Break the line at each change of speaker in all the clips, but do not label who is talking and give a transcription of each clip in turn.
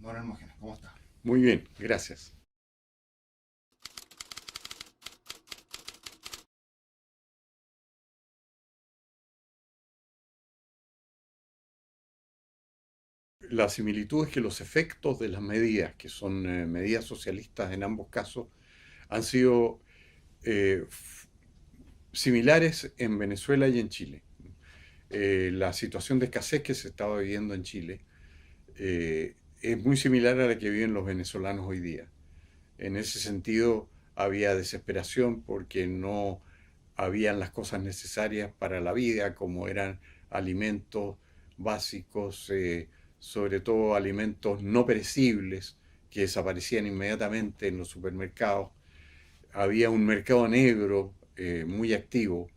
don Hermógenes, ¿cómo está?
Muy bien, gracias. La similitud es que los efectos de las medidas, que son medidas socialistas en ambos casos, han sido eh, similares en Venezuela y en Chile. La situación de escasez que se estaba viviendo en Chile es muy similar a la que viven los venezolanos hoy día. En ese sentido, había desesperación porque no habían las cosas necesarias para la vida, como eran alimentos básicos, sobre todo alimentos no perecibles, que desaparecían inmediatamente en los supermercados. Había un mercado negro muy activo.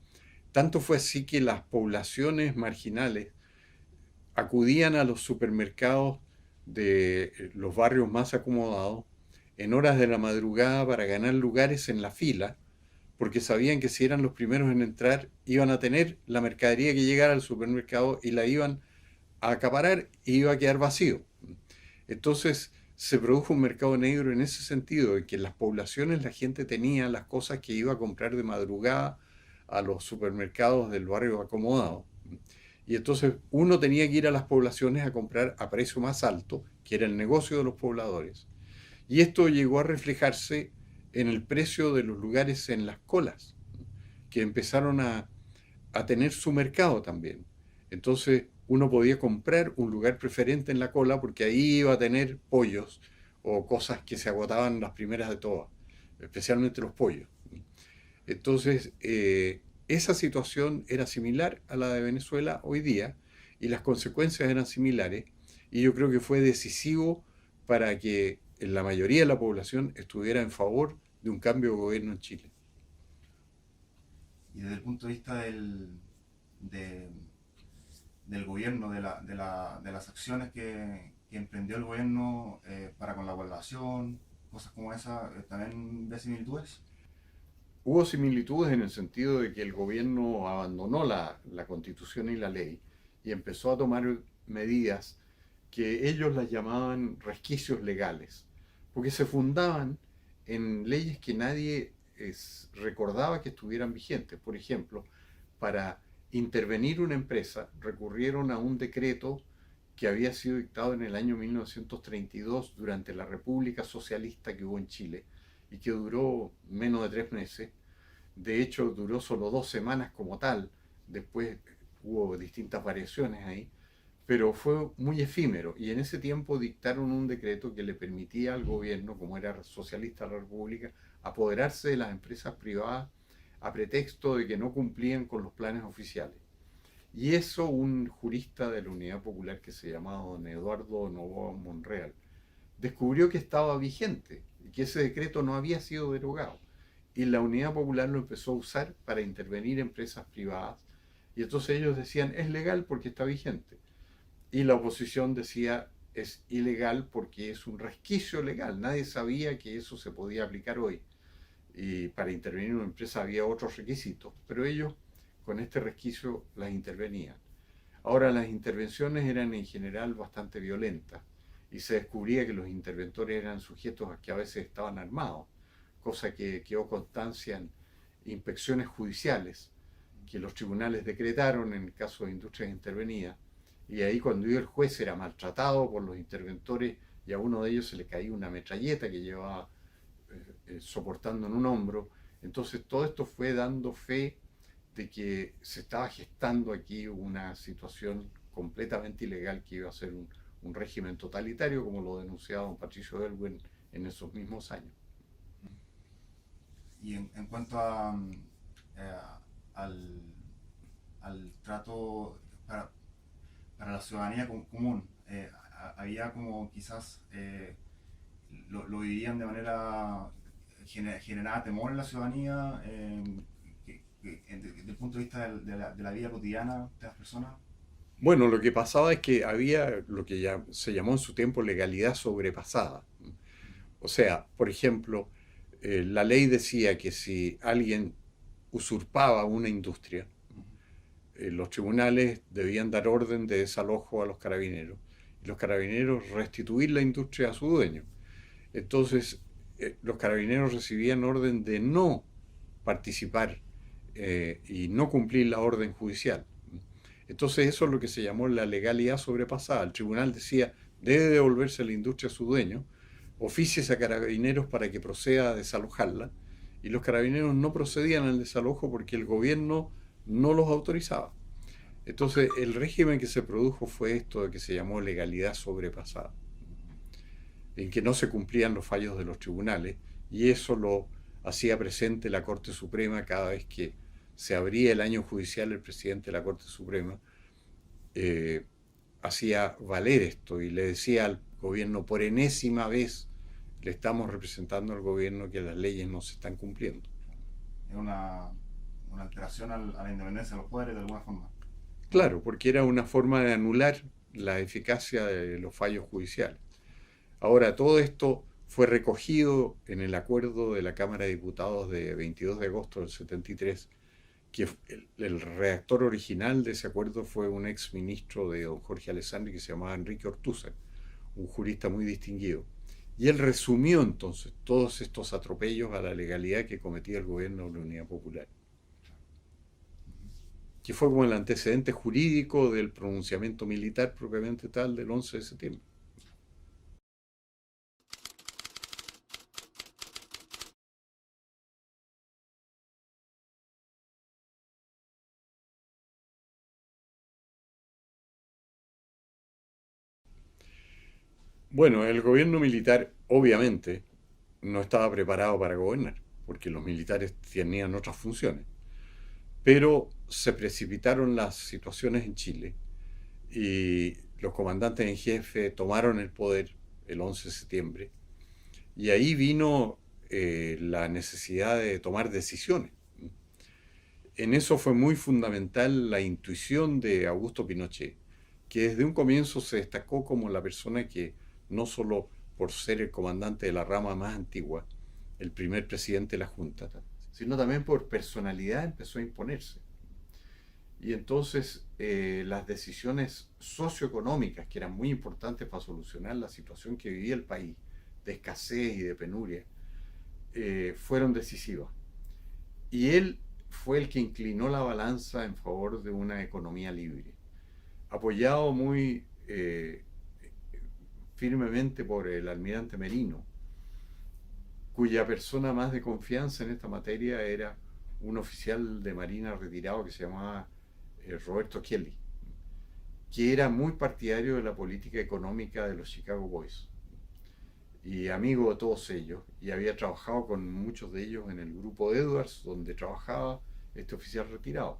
Tanto fue así que las poblaciones marginales acudían a los supermercados de los barrios más acomodados en horas de la madrugada para ganar lugares en la fila, porque sabían que si eran los primeros en entrar, iban a tener la mercadería que llegara al supermercado y la iban a acaparar y iba a quedar vacío. Entonces se produjo un mercado negro en ese sentido, en que en las poblaciones la gente tenía las cosas que iba a comprar de madrugada a los supermercados del barrio acomodado. Y entonces uno tenía que ir a las poblaciones a comprar a precio más alto, que era el negocio de los pobladores. Y esto llegó a reflejarse en el precio de los lugares en las colas, que empezaron a tener su mercado también. Entonces uno podía comprar un lugar preferente en la cola porque ahí iba a tener pollos o cosas que se agotaban las primeras de todas, especialmente los pollos. Entonces, esa situación era similar a la de Venezuela hoy día y las consecuencias eran similares y yo creo que fue decisivo para que la mayoría de la población estuviera en favor de un cambio de gobierno en Chile.
Y desde el punto de vista de- del gobierno, de las acciones que emprendió el gobierno para con la población, cosas como esa, ¿también ve similitudes?
Hubo similitudes en el sentido de que el gobierno abandonó la constitución y la ley y empezó a tomar medidas que ellos las llamaban resquicios legales, porque se fundaban en leyes que nadie recordaba que estuvieran vigentes. Por ejemplo, para intervenir una empresa recurrieron a un decreto que había sido dictado en el año 1932 durante la República Socialista que hubo en Chile y que duró menos de 3 meses. De hecho, duró solo 2 semanas como tal. Después hubo distintas variaciones ahí, pero fue muy efímero. Y en ese tiempo dictaron un decreto que le permitía al gobierno, como era socialista la República, apoderarse de las empresas privadas a pretexto de que no cumplían con los planes oficiales. Y eso un jurista de la Unidad Popular que se llamaba don Eduardo Novoa Monreal descubrió que estaba vigente y que ese decreto no había sido derogado. Y la Unidad Popular lo empezó a usar para intervenir empresas privadas. Y entonces ellos decían, es legal porque está vigente. Y la oposición decía, es ilegal porque es un resquicio legal. Nadie sabía que eso se podía aplicar hoy. Y para intervenir en una empresa había otros requisitos, pero ellos con este resquicio las intervenían. Ahora, las intervenciones eran en general bastante violentas y se descubría que los interventores eran sujetos que a veces estaban armados, cosa que quedó constancia en inspecciones judiciales que los tribunales decretaron en el caso de industrias intervenidas. Y ahí cuando iba el juez era maltratado por los interventores y a uno de ellos se le caía una metralleta que llevaba soportando en un hombro. Entonces todo esto fue dando fe de que se estaba gestando aquí una situación completamente ilegal que iba a ser un régimen totalitario, como lo denunciaba don Patricio Elwin en esos mismos años.
Y en cuanto eh, al, al trato para la ciudadanía común, había como quizás lo vivían de manera generaba temor en la ciudadanía desde el punto de vista de la vida cotidiana de las personas.
Bueno, lo que pasaba es que había lo que ya se llamó en su tiempo legalidad sobrepasada. O sea, por ejemplo, la ley decía que si alguien usurpaba una industria, los tribunales debían dar orden de desalojo a los carabineros y los carabineros restituir la industria a su dueño. Entonces, los carabineros recibían orden de no participar y no cumplir la orden judicial. Entonces eso es lo que se llamó la legalidad sobrepasada. El tribunal decía, debe devolverse la industria a su dueño, ofíciese a carabineros para que proceda a desalojarla, y los carabineros no procedían al desalojo porque el gobierno no los autorizaba. Entonces el régimen que se produjo fue esto de que se llamó legalidad sobrepasada, en que no se cumplían los fallos de los tribunales, y eso lo hacía presente la Corte Suprema cada vez que se abría el año judicial. El presidente de la Corte Suprema eh, hacía valer esto y le decía al gobierno, por enésima vez le estamos representando al gobierno que las leyes no se están cumpliendo.
Es una alteración a la independencia de los poderes de alguna forma.
Claro, porque era una forma de anular la eficacia de los fallos judiciales. Ahora, todo esto fue recogido en el acuerdo de la Cámara de Diputados de 22 de agosto del 73, que el redactor original de ese acuerdo fue un ex ministro de don Jorge Alessandri que se llamaba Enrique Ortúzar, un jurista muy distinguido. Y él resumió entonces todos estos atropellos a la legalidad que cometía el gobierno de la Unidad Popular, que fue como el antecedente jurídico del pronunciamiento militar propiamente tal del 11 de septiembre. Bueno, el gobierno militar obviamente no estaba preparado para gobernar, porque los militares tenían otras funciones, pero se precipitaron las situaciones en Chile y los comandantes en jefe tomaron el poder el 11 de septiembre, y ahí vino la necesidad de tomar decisiones. En eso fue muy fundamental la intuición de Augusto Pinochet, que desde un comienzo se destacó como la persona que, no solo por ser el comandante de la rama más antigua, el primer presidente de la Junta, sino también por personalidad empezó a imponerse. Y entonces las decisiones socioeconómicas, que eran muy importantes para solucionar la situación que vivía el país, de escasez y de penuria, fueron decisivas. Y él fue el que inclinó la balanza en favor de una economía libre, apoyado muy firmemente por el almirante Merino, cuya persona más de confianza en esta materia era un oficial de marina retirado que se llamaba Roberto Kelly, que era muy partidario de la política económica de los Chicago Boys y amigo de todos ellos, y había trabajado con muchos de ellos en el grupo Edwards, donde trabajaba este oficial retirado,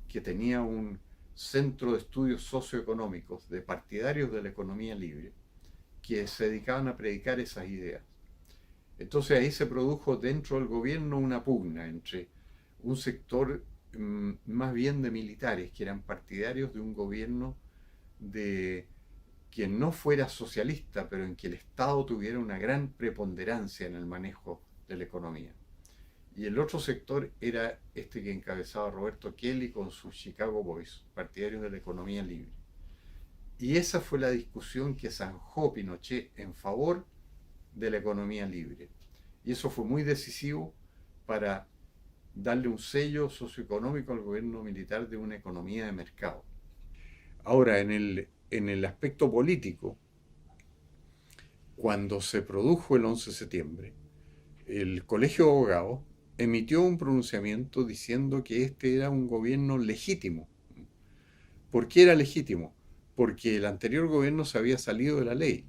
que tenía un centro de estudios socioeconómicos de partidarios de la economía libre, que se dedicaban a predicar esas ideas. Entonces ahí se produjo dentro del gobierno una pugna entre un sector más bien de militares, que eran partidarios de un gobierno de que no fuera socialista, pero en que el Estado tuviera una gran preponderancia en el manejo de la economía. Y el otro sector era este que encabezaba Roberto Kelly con sus Chicago Boys, partidarios de la economía libre. Y esa fue la discusión que zanjó Pinochet en favor de la economía libre. Y eso fue muy decisivo para darle un sello socioeconómico al gobierno militar de una economía de mercado. Ahora, en el aspecto político, cuando se produjo el 11 de septiembre, el Colegio de Abogados emitió un pronunciamiento diciendo que este era un gobierno legítimo. ¿Por qué era legítimo? Porque el anterior gobierno se había salido de la ley.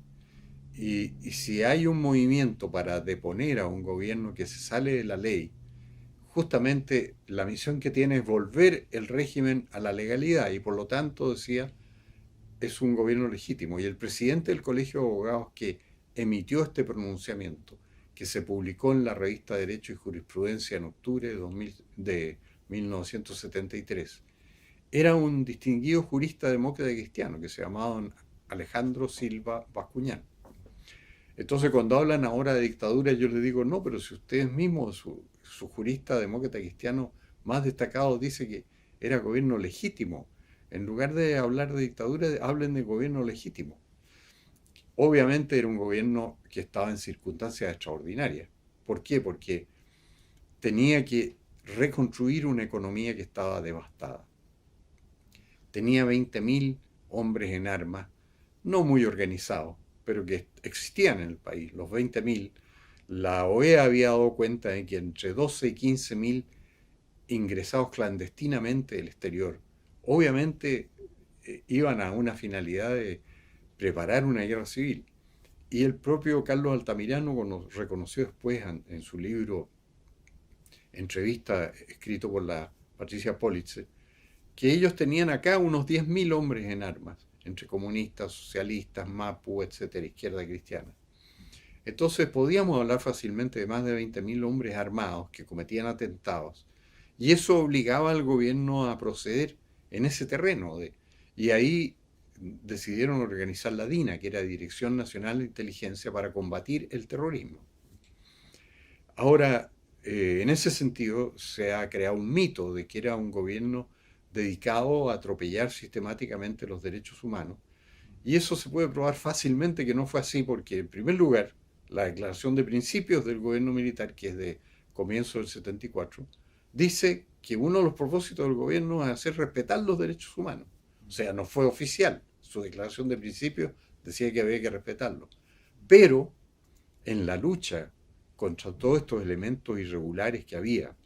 Y si hay un movimiento para deponer a un gobierno que se sale de la ley, justamente la misión que tiene es volver el régimen a la legalidad, y por lo tanto, decía, es un gobierno legítimo. Y el presidente del Colegio de Abogados que emitió este pronunciamiento, que se publicó en la revista Derecho y Jurisprudencia en octubre de 1973, era un distinguido jurista demócrata cristiano que se llamaba don Alejandro Silva Bascuñán. Entonces, cuando hablan ahora de dictadura, yo les digo, no, pero si ustedes mismos, su jurista demócrata cristiano más destacado dice que era gobierno legítimo, En lugar de hablar de dictadura, hablen de gobierno legítimo. Obviamente era un gobierno que estaba en circunstancias extraordinarias. ¿Por qué? Porque tenía que reconstruir una economía que estaba devastada. Tenía 20.000 hombres en armas, no muy organizados, pero que existían en el país, los 20.000. La OEA había dado cuenta de que entre 12 y 15.000 ingresados clandestinamente del exterior, obviamente iban a una finalidad de preparar una guerra civil. Y el propio Carlos Altamirano reconoció después en su libro, entrevista escrito por la Patricia Politzer, que ellos tenían acá unos 10.000 hombres en armas, entre comunistas, socialistas, mapu, etcétera, izquierda cristiana. Entonces podíamos hablar fácilmente de más de 20.000 hombres armados que cometían atentados, y eso obligaba al gobierno a proceder en ese terreno. Y ahí decidieron organizar la DINA, que era Dirección Nacional de Inteligencia, para combatir el terrorismo. Ahora, en ese sentido, se ha creado un mito de que era un gobierno dedicado a atropellar sistemáticamente los derechos humanos. Y eso se puede probar fácilmente que no fue así, porque en primer lugar, la declaración de principios del gobierno militar, que es de comienzo del 74, dice que uno de los propósitos del gobierno es hacer respetar los derechos humanos. O sea, no fue oficial. Su declaración de principios decía que había que respetarlos. Pero en la lucha contra todos estos elementos irregulares que había,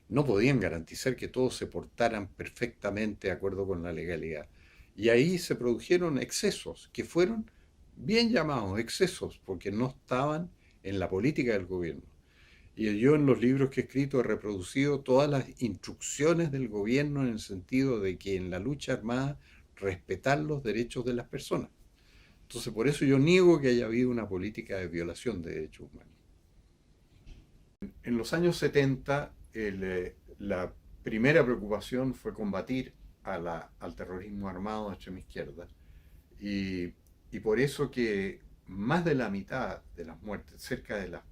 no podían garantizar que todos se portaran perfectamente de acuerdo con la legalidad. Y ahí se produjeron excesos, que fueron bien llamados excesos, porque no estaban en la política del gobierno. Y yo en los libros que he escrito he reproducido todas las instrucciones del gobierno en el sentido de que en la lucha armada respetar los derechos de las personas. Entonces por eso yo niego que haya habido una política de violación de derechos humanos. En los años 70 la primera preocupación fue combatir al terrorismo armado de extrema izquierda y, y por eso que más de la mitad de las muertes, cerca de las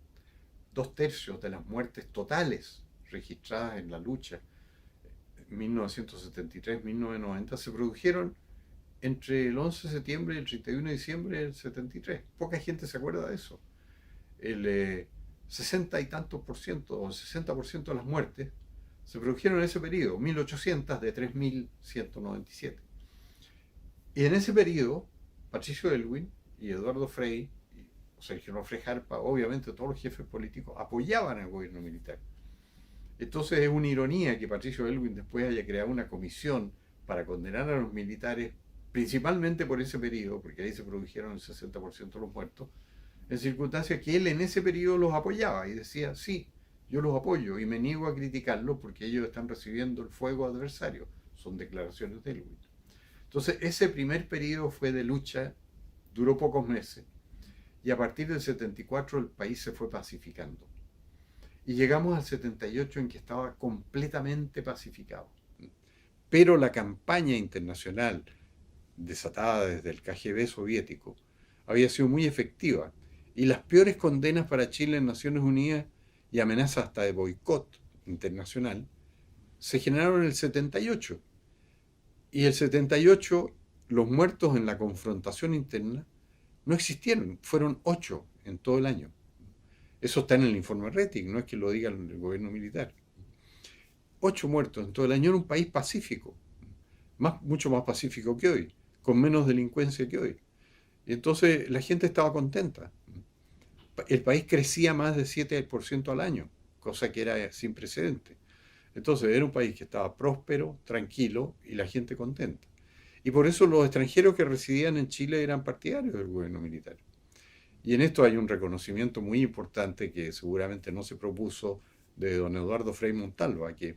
2/3 de las muertes totales registradas en la lucha 1973-1990 se produjeron entre el 11 de septiembre y el 31 de diciembre del 73. Poca gente se acuerda de eso. El 60 y tantos por ciento o 60% de las muertes se produjeron en ese periodo, 1800 de 3197. Y en ese periodo, Patricio Aylwin y Eduardo Frei, Sergio Frei Jarpa, obviamente todos los jefes políticos, apoyaban al gobierno militar. Entonces es una ironía que Patricio Aylwin después haya creado una comisión para condenar a los militares, principalmente por ese periodo, porque ahí se produjeron el 60% de los muertos, en circunstancias que él en ese periodo los apoyaba y decía, sí, yo los apoyo y me niego a criticarlos porque ellos están recibiendo el fuego adversario. Son declaraciones de Aylwin. Entonces ese primer periodo fue de lucha, duró pocos meses y a partir del 74 el país se fue pacificando. Y llegamos al 78 en que estaba completamente pacificado. Pero la campaña internacional desatada desde el KGB soviético había sido muy efectiva y las peores condenas para Chile en Naciones Unidas y amenazas hasta de boicot internacional se generaron en el 78. Y el 78 los muertos en la confrontación interna no existieron, fueron 8 en todo el año. Eso está en el informe Rettig, no es que lo diga el gobierno militar. 8 muertos en todo el año en un país pacífico, mucho más pacífico que hoy, con menos delincuencia que hoy. Y entonces la gente estaba contenta. El país crecía más de 7% al año, cosa que era sin precedente. Entonces era un país que estaba próspero, tranquilo y la gente contenta. Y por eso los extranjeros que residían en Chile eran partidarios del gobierno militar. Y en esto hay un reconocimiento muy importante que seguramente no se propuso de don Eduardo Frei Montalva, que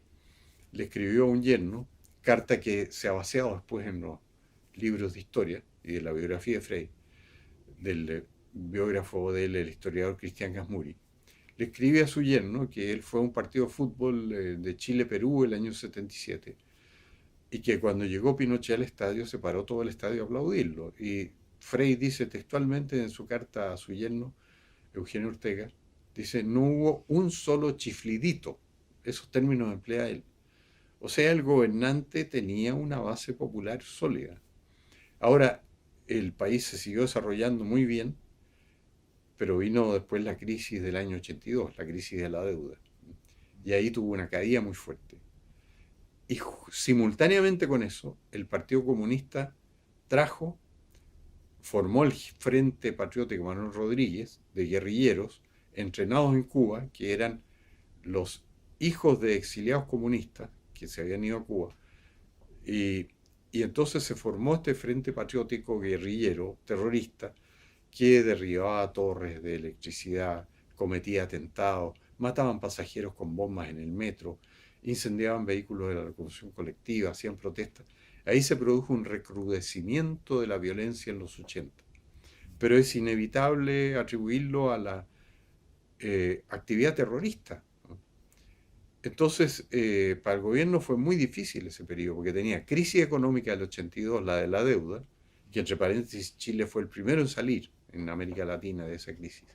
le escribió a un yerno, carta que se ha vaciado después en los libros de historia y de la biografía de Frei, del biógrafo de él, el historiador Cristian Gasmuri. Le escribe a su yerno que él fue a un partido de fútbol de Chile-Perú el año 77 y que cuando llegó Pinochet al estadio se paró todo el estadio a aplaudirlo. Y Frei dice textualmente en su carta a su yerno, Eugenio Ortega, dice, no hubo un solo chiflidito, esos términos emplea él, O sea, el gobernante tenía una base popular sólida. Ahora, el país se siguió desarrollando muy bien, pero vino después la crisis del año 82, la crisis de la deuda. Y ahí tuvo una caída muy fuerte. Y simultáneamente con eso, el Partido Comunista trajo, formó el Frente Patriótico Manuel Rodríguez, de guerrilleros entrenados en Cuba, que eran los hijos de exiliados comunistas que se habían ido a Cuba. Y, y entonces se formó este Frente Patriótico guerrillero, terrorista, que derribaba torres de electricidad, cometía atentados, mataban pasajeros con bombas en el metro, incendiaban vehículos de la locomoción colectiva, hacían protestas. Ahí se produjo un recrudecimiento de la violencia en los 80. Pero es inevitable atribuirlo a la actividad terrorista. Entonces, para el gobierno fue muy difícil ese periodo, porque tenía crisis económica del 82, la de la deuda, que entre paréntesis Chile fue el primero en salir en América Latina de esa crisis.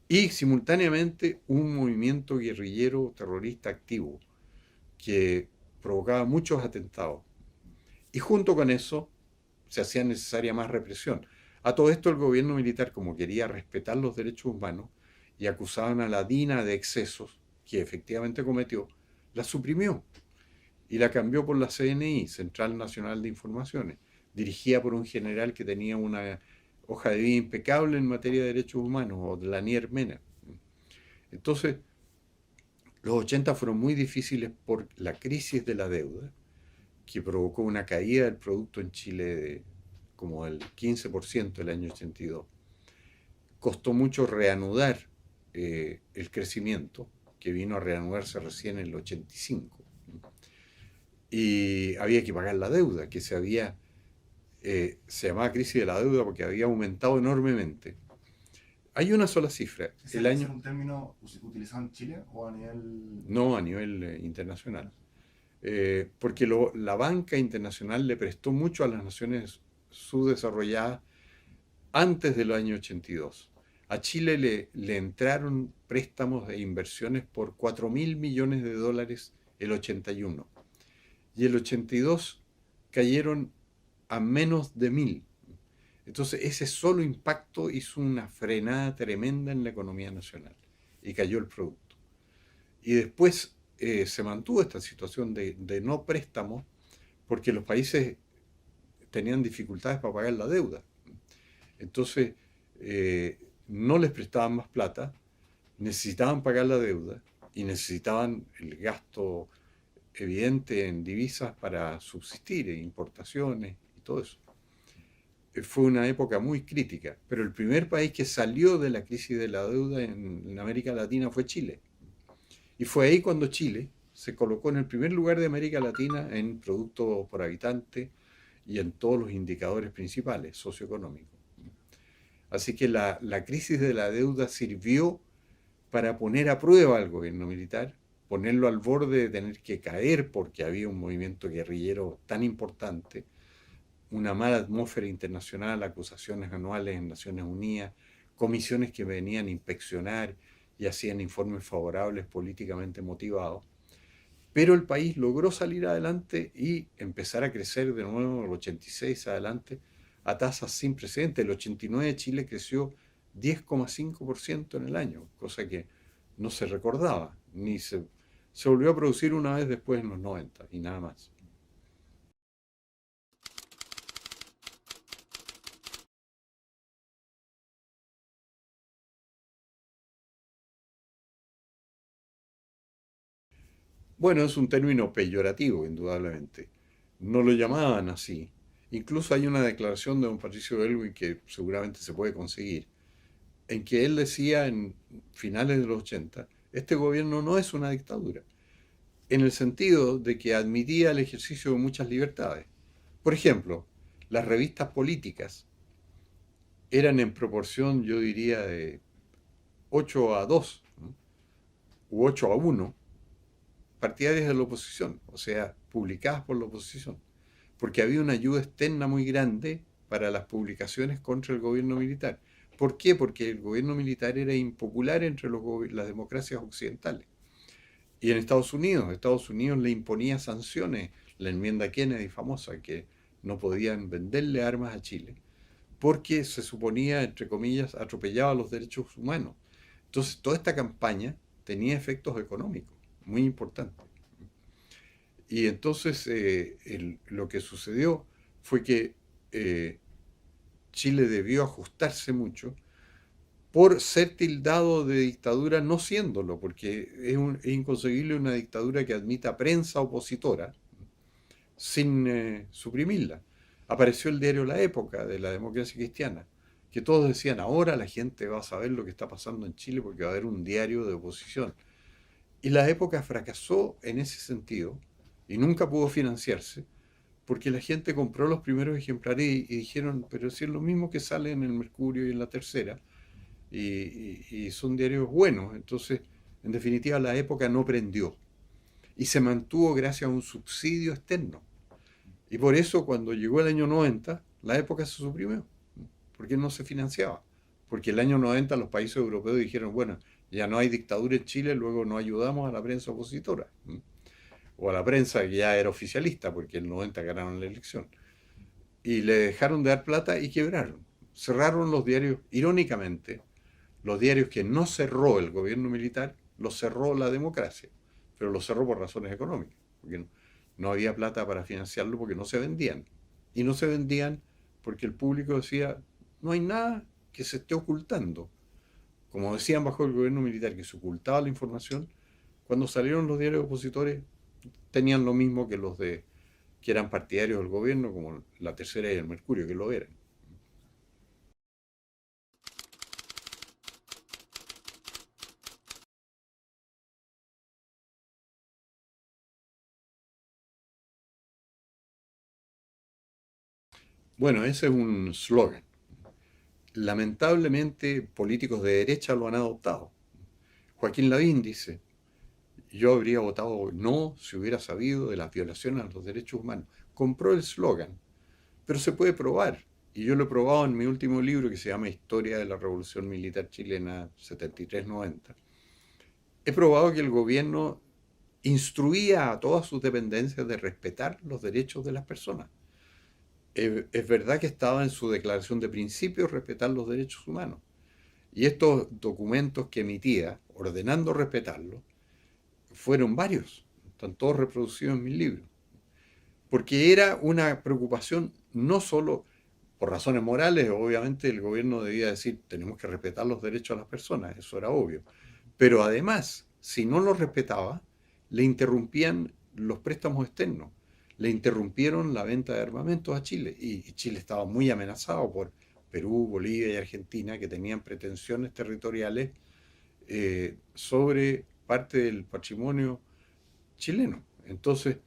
Y simultáneamente un movimiento guerrillero terrorista activo que provocaba muchos atentados. Y junto con eso se hacía necesaria más represión. A todo esto el gobierno militar, como quería respetar los derechos humanos y acusaban a la DINA de excesos, que efectivamente cometió, la suprimió y la cambió por la CNI, Central Nacional de Informaciones, dirigida por un general que tenía una hoja de vida impecable en materia de derechos humanos, o de Lanier Mena. Entonces, los 80 fueron muy difíciles por la crisis de la deuda, que provocó una caída del producto en Chile de como el 15% el año 82. Costó mucho reanudar el crecimiento, que vino a reanudarse recién en el 85. Y había que pagar la deuda, que se llamaba crisis de la deuda porque había aumentado enormemente. Hay una sola cifra.
¿Ese
El
es
año,
un término utilizado en Chile o a nivel...?
no a nivel internacional. Porque la banca internacional le prestó mucho a las naciones subdesarrolladas antes del año 82. A Chile le entraron préstamos e inversiones por 4.000 millones de dólares el 81. Y el 82 cayeron a menos de 1.000. Entonces ese solo impacto hizo una frenada tremenda en la economía nacional y cayó el producto. Y después se mantuvo esta situación de no préstamos porque los países tenían dificultades para pagar la deuda. Entonces no les prestaban más plata, necesitaban pagar la deuda y necesitaban el gasto evidente en divisas para subsistir, en importaciones y todo eso. Fue una época muy crítica, pero el primer país que salió de la crisis de la deuda en América Latina fue Chile. Y fue ahí cuando Chile se colocó en el primer lugar de América Latina en producto por habitante y en todos los indicadores principales socioeconómicos. Así que la crisis de la deuda sirvió para poner a prueba al gobierno militar, ponerlo al borde de tener que caer porque había un movimiento guerrillero tan importante, una mala atmósfera internacional, acusaciones anuales en Naciones Unidas, comisiones que venían a inspeccionar y hacían informes favorables políticamente motivados. Pero el país logró salir adelante y empezar a crecer de nuevo el 86 adelante a tasas sin precedentes. El 89 Chile creció 10,5% en el año, cosa que no se recordaba, ni se volvió a producir una vez después en los 90 y nada más. Bueno, es un término peyorativo, indudablemente. No lo llamaban así. Incluso hay una declaración de don Patricio Elwin que seguramente se puede conseguir, en que él decía en finales de los 80, este gobierno no es una dictadura, en el sentido de que admitía el ejercicio de muchas libertades. Por ejemplo, las revistas políticas eran en proporción, yo diría, de 8 a 2, ¿no? U 8 a 1, partidarias de la oposición, o sea, publicadas por la oposición, porque había una ayuda externa muy grande para las publicaciones contra el gobierno militar. ¿Por qué? Porque el gobierno militar era impopular entre las democracias occidentales. Y en Estados Unidos le imponía sanciones, la enmienda Kennedy famosa, que no podían venderle armas a Chile, porque se suponía, entre comillas, atropellaba los derechos humanos. Entonces, toda esta campaña tenía efectos económicos muy importantes. Y entonces lo que sucedió fue que eh, Chile debió ajustarse mucho por ser tildado de dictadura, no siéndolo, porque es inconcebible una dictadura que admita prensa opositora sin suprimirla. Apareció el diario La Época de la democracia cristiana, que todos decían, ahora la gente va a saber lo que está pasando en Chile porque va a haber un diario de oposición. Y La Época fracasó en ese sentido y nunca pudo financiarse porque la gente compró los primeros ejemplares y dijeron, pero si es lo mismo que sale en el Mercurio y en la Tercera, y son diarios buenos. Entonces, en definitiva, La Época no prendió y se mantuvo gracias a un subsidio externo. Y por eso cuando llegó el año 90, La Época se suprimió, porque no se financiaba. Porque el año 90 los países europeos dijeron, bueno, ya no hay dictadura en Chile, luego no ayudamos a la prensa opositora. O a la prensa que ya era oficialista, porque en el 90 ganaron la elección. Y le dejaron de dar plata y quebraron. Cerraron los diarios, irónicamente, los diarios que no cerró el gobierno militar, los cerró la democracia, pero los cerró por razones económicas, porque no había plata para financiarlo porque no se vendían. Y no se vendían porque el público decía, no hay nada que se esté ocultando. Como decían bajo el gobierno militar que se ocultaba la información, cuando salieron los diarios opositores tenían lo mismo que los de que eran partidarios del gobierno, como La Tercera y el Mercurio, que lo eran. Bueno, ese es un slogan. Lamentablemente, políticos de derecha lo han adoptado. Joaquín Lavín dice, yo habría votado no si hubiera sabido de las violaciones a los derechos humanos. Compró el slogan, pero se puede probar. Y yo lo he probado en mi último libro que se llama Historia de la Revolución Militar Chilena 73-90. He probado que el gobierno instruía a todas sus dependencias de respetar los derechos de las personas. Es verdad que estaba en su declaración de principios respetar los derechos humanos. Y estos documentos que emitía, ordenando respetarlos, fueron varios. Están todos reproducidos en mis libros. Porque era una preocupación no solo por razones morales, obviamente el gobierno debía decir tenemos que respetar los derechos de las personas, eso era obvio. Pero además, si no los respetaba, le interrumpían los préstamos externos, le interrumpieron la venta de armamentos a Chile y Chile estaba muy amenazado por Perú, Bolivia y Argentina que tenían pretensiones territoriales sobre parte del patrimonio chileno. Entonces,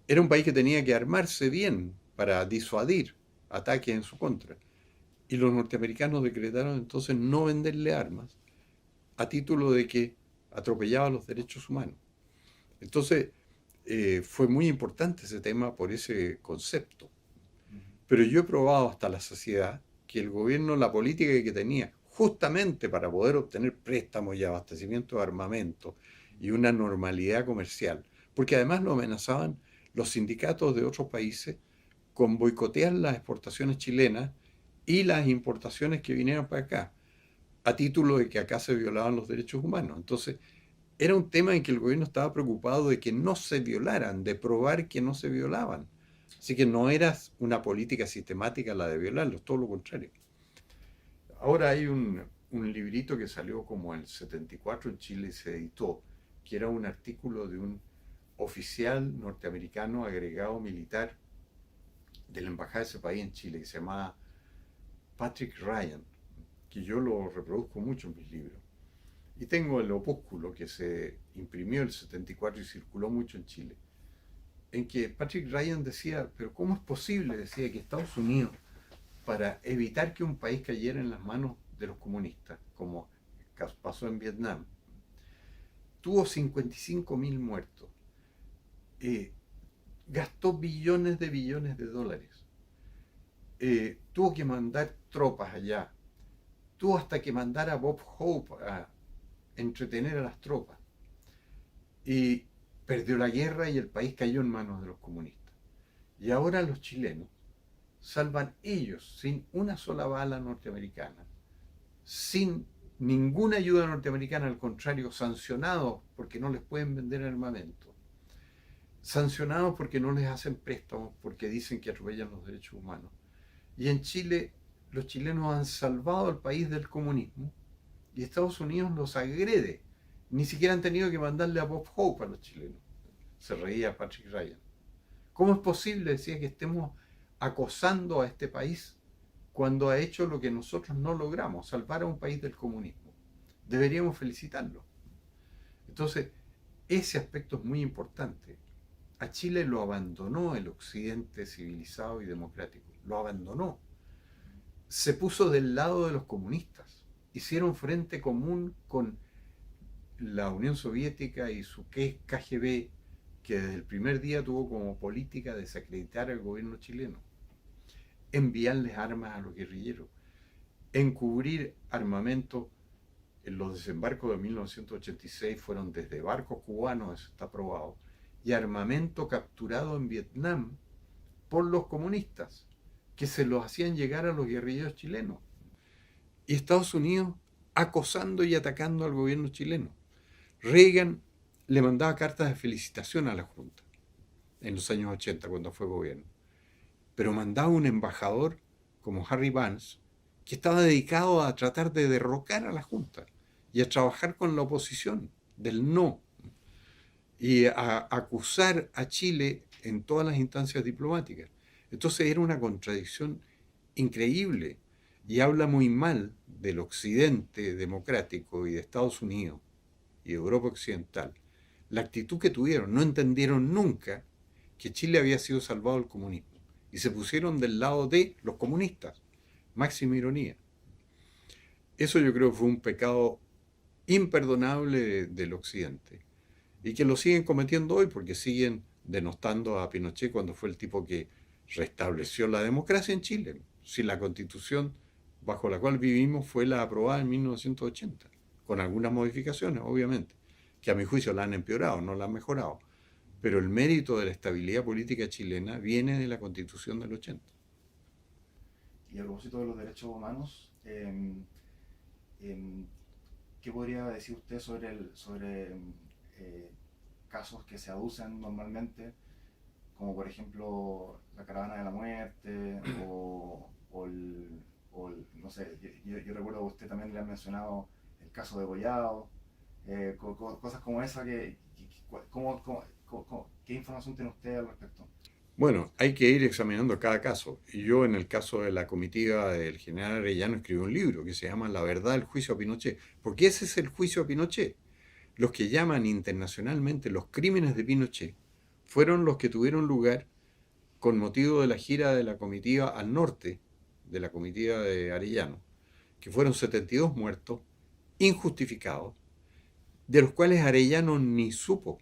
era un país que tenía que armarse bien para disuadir ataques en su contra. Y los norteamericanos decretaron entonces no venderle armas a título de que atropellaba los derechos humanos. Entonces, fue muy importante ese tema por ese concepto. Pero yo he probado hasta la saciedad que el gobierno, la política que tenía, justamente para poder obtener préstamos y abastecimiento de armamento y una normalidad comercial, porque además lo amenazaban los sindicatos de otros países con boicotear las exportaciones chilenas y las importaciones que vinieran para acá, a título de que acá se violaban los derechos humanos. Entonces, era un tema en que el gobierno estaba preocupado de que no se violaran, de probar que no se violaban. Así que no era una política sistemática la de violarlos, todo lo contrario. Ahora hay un librito que salió como en el 74 en Chile y se editó, que era un artículo de un oficial norteamericano agregado militar de la embajada de ese país en Chile, que se llamaba Patrick Ryan, que yo lo reproduzco mucho en mis libros. Y tengo el opúsculo que se imprimió en el 74 y circuló mucho en Chile, en que Patrick Ryan decía, pero ¿cómo es posible? Decía que Estados Unidos, para evitar que un país cayera en las manos de los comunistas, como pasó en Vietnam, tuvo 55.000 muertos, gastó billones de dólares, tuvo que mandar tropas allá, tuvo hasta que mandar a Bob Hope a entretener a las tropas. y perdió la guerra y el país cayó en manos de los comunistas. Y ahora los chilenos salvan ellos, sin una sola bala norteamericana, sin ninguna ayuda norteamericana, al contrario, sancionados porque no les pueden vender armamento, sancionados porque no les hacen préstamos, porque dicen que atropellan los derechos humanos. Y en Chile, los chilenos han salvado al país del comunismo y Estados Unidos los agrede. Ni siquiera han tenido que mandarle a Bob Hope a los chilenos. Se reía Patrick Ryan. ¿Cómo es posible, decía, que estemos acosando a este país cuando ha hecho lo que nosotros no logramos, salvar a un país del comunismo? Deberíamos felicitarlo. Entonces, ese aspecto es muy importante. A Chile lo abandonó el occidente civilizado y democrático. Lo abandonó. Se puso del lado de los comunistas. Hicieron frente común con la Unión Soviética y su KGB, que desde el primer día tuvo como política desacreditar al gobierno chileno, enviarles armas a los guerrilleros, encubrir armamento. En los desembarcos de 1986 fueron desde barcos cubanos, eso está probado, y armamento capturado en Vietnam por los comunistas, que se los hacían llegar a los guerrilleros chilenos. Y Estados Unidos acosando y atacando al gobierno chileno. Reagan le mandaba cartas de felicitación a la Junta en los años 80, cuando fue gobierno. Pero mandaba un embajador como Harry Vance, que estaba dedicado a tratar de derrocar a la Junta y a trabajar con la oposición del no, y a acusar a Chile en todas las instancias diplomáticas. Entonces era una contradicción increíble y habla muy mal del occidente democrático y de Estados Unidos y de Europa occidental. La actitud que tuvieron, no entendieron nunca que Chile había sido salvado del comunismo y se pusieron del lado de los comunistas. Máxima ironía. Eso yo creo que fue un pecado imperdonable del occidente y que lo siguen cometiendo hoy porque siguen denostando a Pinochet cuando fue el tipo que restableció la democracia en Chile. Si la constitución bajo la cual vivimos fue la aprobada en 1980, con algunas modificaciones, obviamente, que a mi juicio la han empeorado, no la han mejorado. Pero el mérito de la estabilidad política chilena viene de la constitución del 80.
Y a propósito de los derechos humanos, ¿qué podría decir usted sobre casos que se aducen normalmente, como por ejemplo la caravana de la muerte no sé, yo recuerdo que usted también le ha mencionado el caso de Gollado, cosas como esa ¿qué información tiene usted al respecto?
Bueno, hay que ir examinando cada caso. Y yo, en el caso de la comitiva del general Arellano, escribí un libro que se llama La verdad del juicio a Pinochet. Porque ese es el juicio a Pinochet. Los que llaman internacionalmente los crímenes de Pinochet fueron los que tuvieron lugar con motivo de la gira de la comitiva al norte, de la comitiva de Arellano, que fueron 72 muertos, injustificados, de los cuales Arellano ni supo.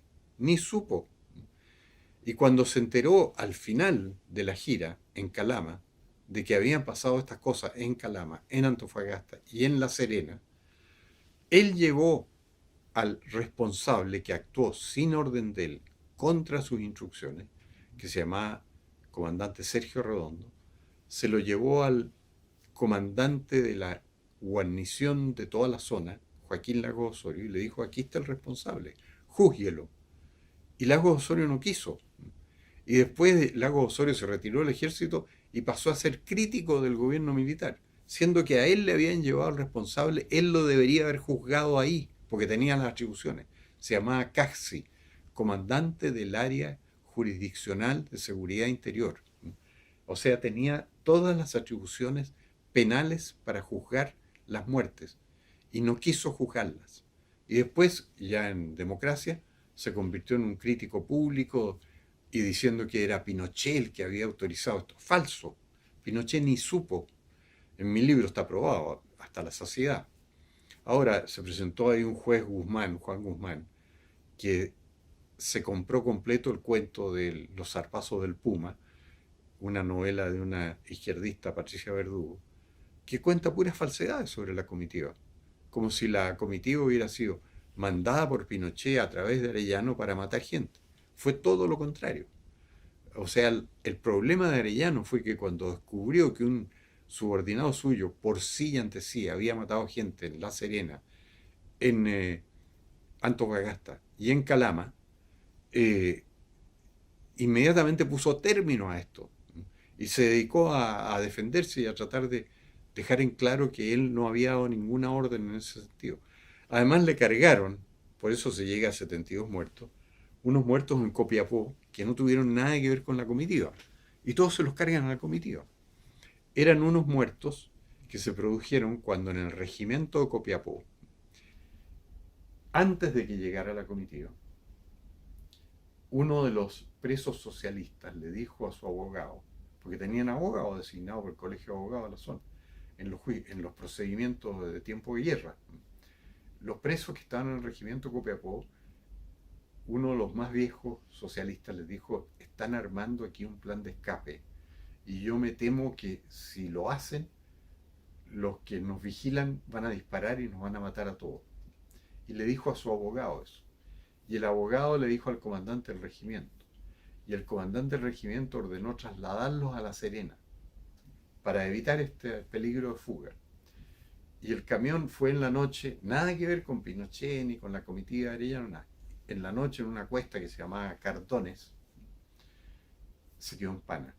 Y cuando se enteró al final de la gira en Calama de que habían pasado estas cosas en Calama, en Antofagasta y en La Serena, él llevó al responsable que actuó sin orden de él contra sus instrucciones, que se llamaba comandante Sergio Redondo, se lo llevó al comandante de la guarnición de toda la zona, Joaquín Lagos Osorio, y le dijo: aquí está el responsable, júzguelo. Y Lagos Osorio no quiso. Y después Lagos Osorio se retiró del ejército y pasó a ser crítico del gobierno militar, siendo que a él le habían llevado al responsable, él lo debería haber juzgado ahí, porque tenía las atribuciones. Se llamaba Caxi, comandante del área jurisdiccional de seguridad interior. O sea, tenía todas las atribuciones penales para juzgar las muertes y no quiso juzgarlas. Y después, ya en democracia, se convirtió en un crítico público y diciendo que era Pinochet el que había autorizado esto. Falso. Pinochet ni supo. En mi libro está probado hasta la saciedad. Ahora se presentó ahí un juez Guzmán, Juan Guzmán, que se compró completo el cuento de Los zarpazos del Puma, una novela de una izquierdista, Patricia Verdugo, que cuenta puras falsedades sobre la comitiva, como si la comitiva hubiera sido mandada por Pinochet a través de Arellano para matar gente. Fue todo lo contrario. O sea, el problema de Arellano fue que cuando descubrió que un subordinado suyo, por sí y ante sí, había matado gente en La Serena, en Antofagasta y en Calama, eh, inmediatamente puso término a esto y se dedicó a defenderse y a tratar de dejar en claro que él no había dado ninguna orden en ese sentido. Además le cargaron, por eso se llega a 72 muertos, unos muertos en Copiapó que no tuvieron nada que ver con la comitiva. Y todos se los cargan a la comitiva. Eran unos muertos que se produjeron cuando en el regimiento de Copiapó, antes de que llegara la comitiva, uno de los presos socialistas le dijo a su abogado, porque tenían abogado designado por el Colegio de Abogados de la zona, en los procedimientos de tiempo de guerra. Los presos que estaban en el regimiento Copiapó, uno de los más viejos socialistas les dijo, están armando aquí un plan de escape y yo me temo que si lo hacen, los que nos vigilan van a disparar y nos van a matar a todos. Y le dijo a su abogado eso. Y el abogado le dijo al comandante del regimiento. Y el comandante del regimiento ordenó trasladarlos a La Serena para evitar este peligro de fuga. Y el camión fue en la noche, nada que ver con Pinochet ni con la comitiva de Arellano, nada. En la noche en una cuesta que se llamaba Cartones, se quedó en pana.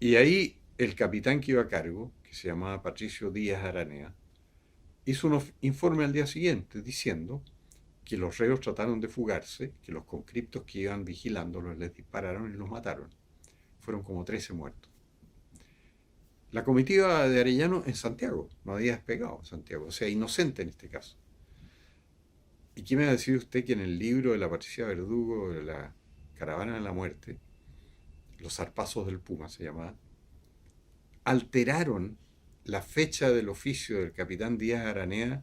Y ahí el capitán que iba a cargo, que se llamaba Patricio Díaz Aranea, hizo un informe al día siguiente diciendo que los reos trataron de fugarse, que los conscriptos que iban vigilándolos les dispararon y los mataron. Fueron como 13 muertos. La comitiva de Arellano en Santiago, no había despegado en Santiago, o sea, inocente en este caso. ¿Y qué me va a decir usted que en el libro de la Patricia Verdugo, de la Caravana de la Muerte, Los zarpazos del Puma se llamaba, alteraron la fecha del oficio del capitán Díaz Aranea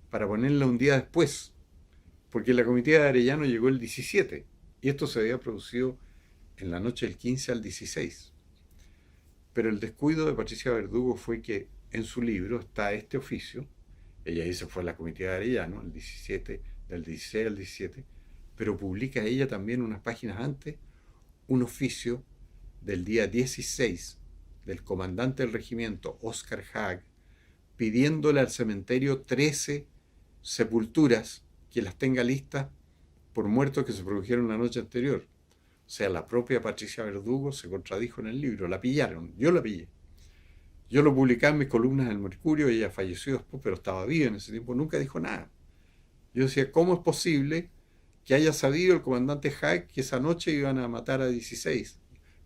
para ponerla un día después? Porque la comitiva de Arellano llegó el 17 y esto se había producido en la noche del 15 al 16. Pero el descuido de Patricia Verdugo fue que en su libro está este oficio, ella dice fue la comitiva de Arellano, el 17, del 16 al 17, pero publica ella también unas páginas antes un oficio del día 16 del comandante del regimiento, Oscar Haag, pidiéndole al cementerio 13 sepulturas que las tenga listas por muertos que se produjeron la noche anterior. O sea, la propia Patricia Verdugo se contradijo en el libro, la pillaron, yo la pillé. Yo lo publicaba en mis columnas del Mercurio, ella falleció después, pero estaba viva en ese tiempo, nunca dijo nada. Yo decía, ¿cómo es posible que haya sabido el comandante Haag que esa noche iban a matar a 16?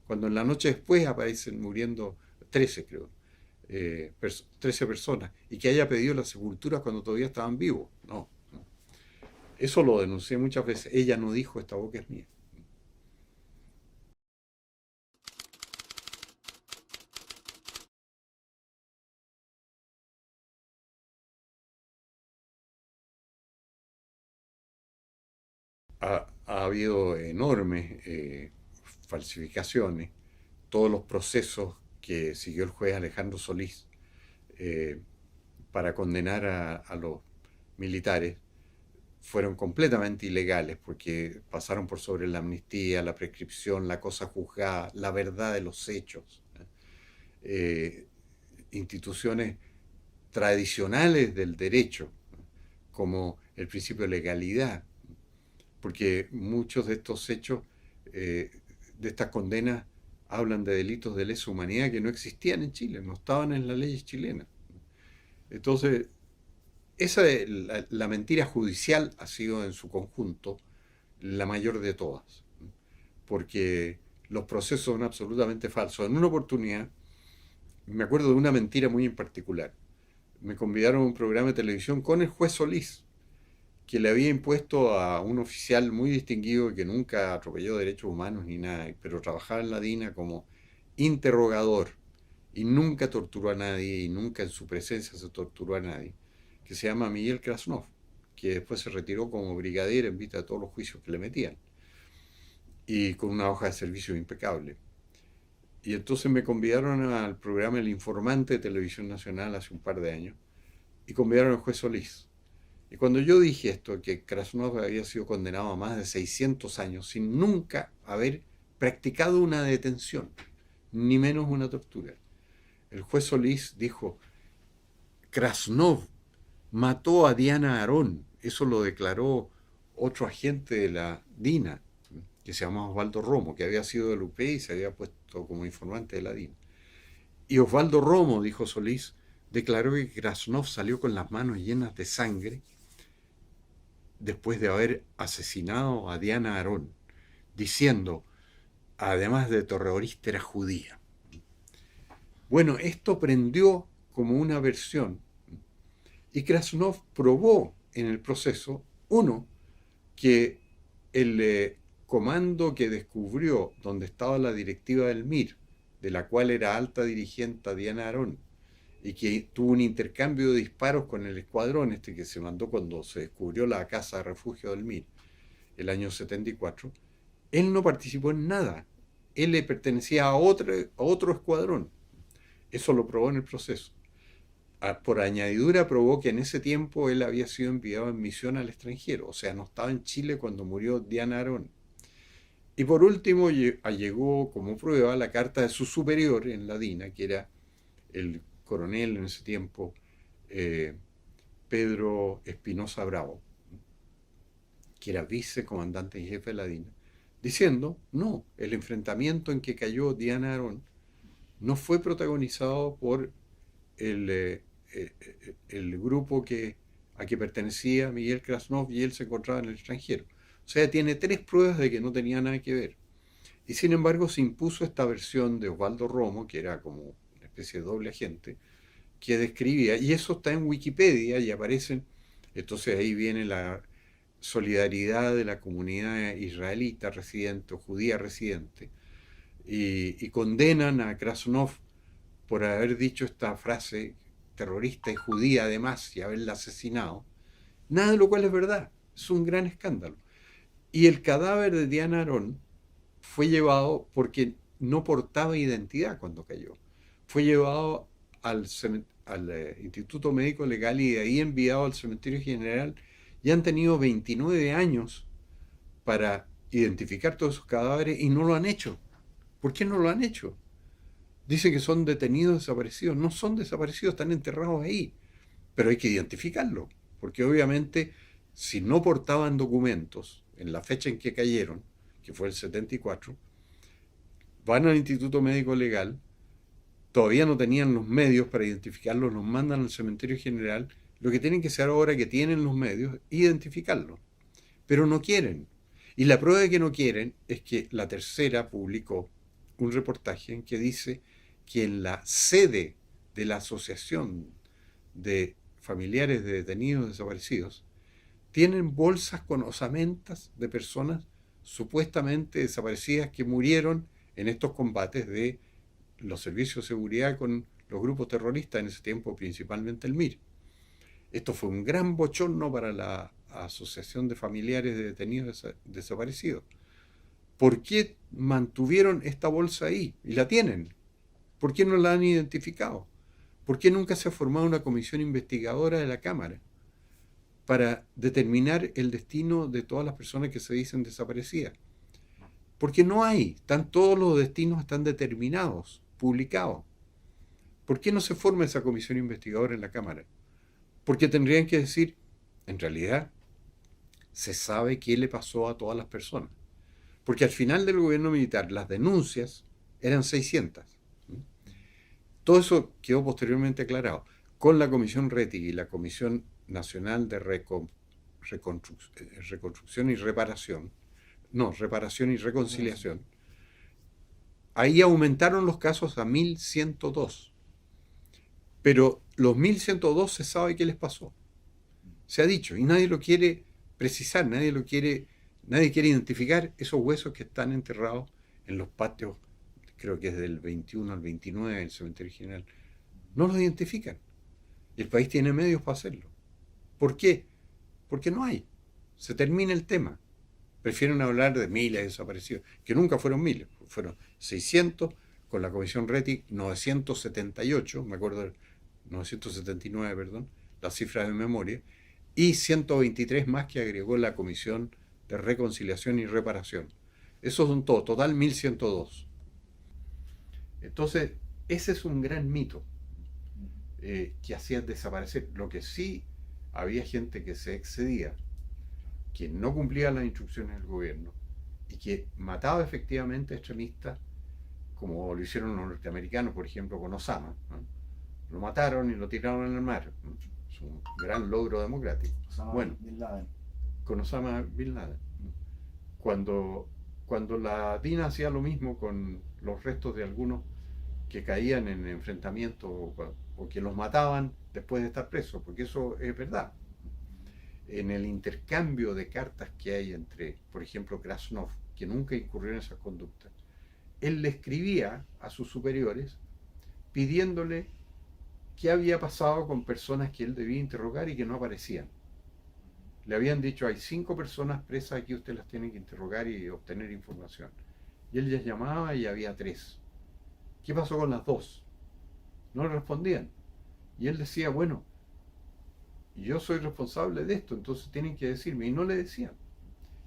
Cuando en la noche después aparecen muriendo 13, creo, 13 personas, y que haya pedido las sepulturas cuando todavía estaban vivos. No, no. Eso lo denuncié muchas veces. Ella no dijo, esta boca es mía. Ha habido enormes falsificaciones, todos los procesos que siguió el juez Alejandro Solís eh, para condenar a los militares fueron completamente ilegales porque pasaron por sobre la amnistía, la prescripción, la cosa juzgada, la verdad de los hechos. Instituciones tradicionales del derecho, como el principio de legalidad, porque muchos de estos hechos, de estas condenas, hablan de delitos de lesa humanidad que no existían en Chile, no estaban en las leyes chilenas. Entonces, la mentira judicial ha sido en su conjunto la mayor de todas, porque los procesos son absolutamente falsos. En una oportunidad, me acuerdo de una mentira muy en particular. Me convidaron a un programa de televisión con el juez Solís, que le había impuesto a un oficial muy distinguido que nunca atropelló derechos humanos ni nada, pero trabajaba en la DINA como interrogador y nunca torturó a nadie y nunca en su presencia se torturó a nadie, que se llama Miguel Krasnov, que después se retiró como brigadier en vista de todos los juicios que le metían y con una hoja de servicio impecable. Y entonces me convidaron al programa El Informante de Televisión Nacional hace un par de años y convidaron al juez Solís. Y cuando yo dije esto, que Krasnov había sido condenado a más de 600 años sin nunca haber practicado una detención, ni menos una tortura, el juez Solís dijo, Krasnov mató a Diana Arón. Eso lo declaró otro agente de la DINA, que se llamaba Osvaldo Romo, que había sido del UP y se había puesto como informante de la DINA. Y Osvaldo Romo, dijo Solís, declaró que Krasnov salió con las manos llenas de sangre después de haber asesinado a Diana Arón, diciendo, además de terrorista, era judía. Bueno, esto prendió como una versión y Krasnov probó en el proceso, uno, que el comando que descubrió donde estaba la directiva del MIR, de la cual era alta dirigente Diana Arón, y que tuvo un intercambio de disparos con el escuadrón este que se mandó cuando se descubrió la casa de refugio del MIR, el año 74, él no participó en nada. Él le pertenecía a otro escuadrón. Eso lo probó en el proceso. Por añadidura probó que en ese tiempo él había sido enviado en misión al extranjero, o sea, no estaba en Chile cuando murió Diana Arón. Y por último llegó como prueba la carta de su superior en la DINA, que era el coronel en ese tiempo, Pedro Espinosa Bravo, que era vicecomandante en jefe de la DINA, diciendo, no, el enfrentamiento en que cayó Diana Arón no fue protagonizado por el grupo a que pertenecía Miguel Krasnov y él se encontraba en el extranjero. O sea, tiene tres pruebas de que no tenía nada que ver. Y sin embargo se impuso esta versión de Osvaldo Romo, que era como una especie de doble agente, que describía, y eso está en Wikipedia y aparecen, entonces ahí viene la solidaridad de la comunidad israelita residente o judía residente, y condenan a Krasnov por haber dicho esta frase terrorista y judía además y haberla asesinado, nada de lo cual es verdad, es un gran escándalo. Y el cadáver de Diana Arón fue llevado porque no portaba identidad cuando cayó. Fue llevado al Instituto Médico Legal y de ahí enviado al Cementerio General y han tenido 29 años para identificar todos esos cadáveres y no lo han hecho. ¿Por qué no lo han hecho? Dicen que son detenidos desaparecidos. No son desaparecidos, están enterrados ahí. Pero hay que identificarlo, porque obviamente si no portaban documentos en la fecha en que cayeron, que fue el 74, van al Instituto Médico Legal, todavía no tenían los medios para identificarlos, los mandan al Cementerio General, lo que tienen que hacer ahora que tienen los medios, identificarlos. Pero no quieren. Y la prueba de que no quieren es que La Tercera publicó un reportaje en que dice que en la sede de la Asociación de Familiares de Detenidos Desaparecidos tienen bolsas con osamentas de personas supuestamente desaparecidas que murieron en estos combates de los servicios de seguridad con los grupos terroristas, en ese tiempo principalmente el MIR. Esto fue un gran bochorno para la Asociación de Familiares de Detenidos Desaparecidos. ¿Por qué mantuvieron esta bolsa ahí? Y la tienen. ¿Por qué no la han identificado? ¿Por qué nunca se ha formado una comisión investigadora de la Cámara para determinar el destino de todas las personas que se dicen desaparecidas? Porque no hay, todos los destinos están determinados, publicados. ¿Por qué no se forma esa comisión investigadora en la Cámara? Porque tendrían que decir, en realidad, se sabe qué le pasó a todas las personas. Porque al final del gobierno militar, las denuncias eran 600. Todo eso quedó posteriormente aclarado. Con la Comisión Rettig y la Comisión Nacional de Reconstrucción y Reparación, no, Reparación y Reconciliación, ahí aumentaron los casos a 1102. Pero los 1102 se sabe qué les pasó. Se ha dicho, y nadie lo quiere precisar, nadie quiere identificar esos huesos que están enterrados en los patios, creo que es del 21 al 29 del Cementerio General. No los identifican. Y el país tiene medios para hacerlo. ¿Por qué? Porque no hay. Se termina el tema. Prefieren hablar de miles de desaparecidos, que nunca fueron miles, fueron 600, con la Comisión Rettig 978, me acuerdo, 979, perdón, las cifras de memoria, y 123 más que agregó la Comisión de Reconciliación y Reparación. Esos son todos, total 1102. Entonces, ese es un gran mito que hacía desaparecer. Lo que sí, había gente que se excedía, que no cumplía las instrucciones del gobierno y que mataba efectivamente a extremistas, como lo hicieron los norteamericanos, por ejemplo, con Osama, ¿no? Lo mataron y lo tiraron en el mar. Es un gran logro democrático. Bueno,
Bin Laden.
con Osama Bin Laden. Cuando, cuando la DINA hacía lo mismo con los restos de algunos que caían en enfrentamientos o que los mataban después de estar presos, porque eso es verdad. En el intercambio de cartas que hay entre, por ejemplo, Krasnov, que nunca incurrió en esas conductas, él le escribía a sus superiores pidiéndole qué había pasado con personas que él debía interrogar y que no aparecían. Le habían dicho, hay 5 personas presas aquí, usted las tiene que interrogar y obtener información. Y él les llamaba y había 3. ¿Qué pasó con las 2? No le respondían. Y él decía, bueno, yo soy responsable de esto, entonces tienen que decirme. Y no le decían.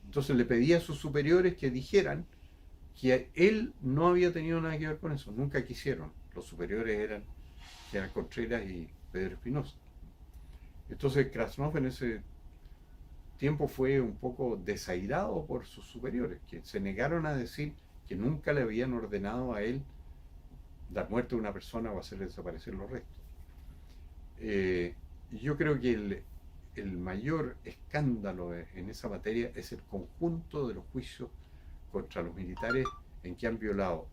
Entonces le pedía a sus superiores que dijeran que él no había tenido nada que ver con eso. Nunca quisieron. Los superiores eran General Contreras y Pedro Espinosa. Entonces Krasnov en ese tiempo fue un poco desairado por sus superiores, que se negaron a decir que nunca le habían ordenado a él dar muerte a una persona o hacer desaparecer los restos. Yo creo que el mayor escándalo en esa materia es el conjunto de los juicios contra los militares en que han violado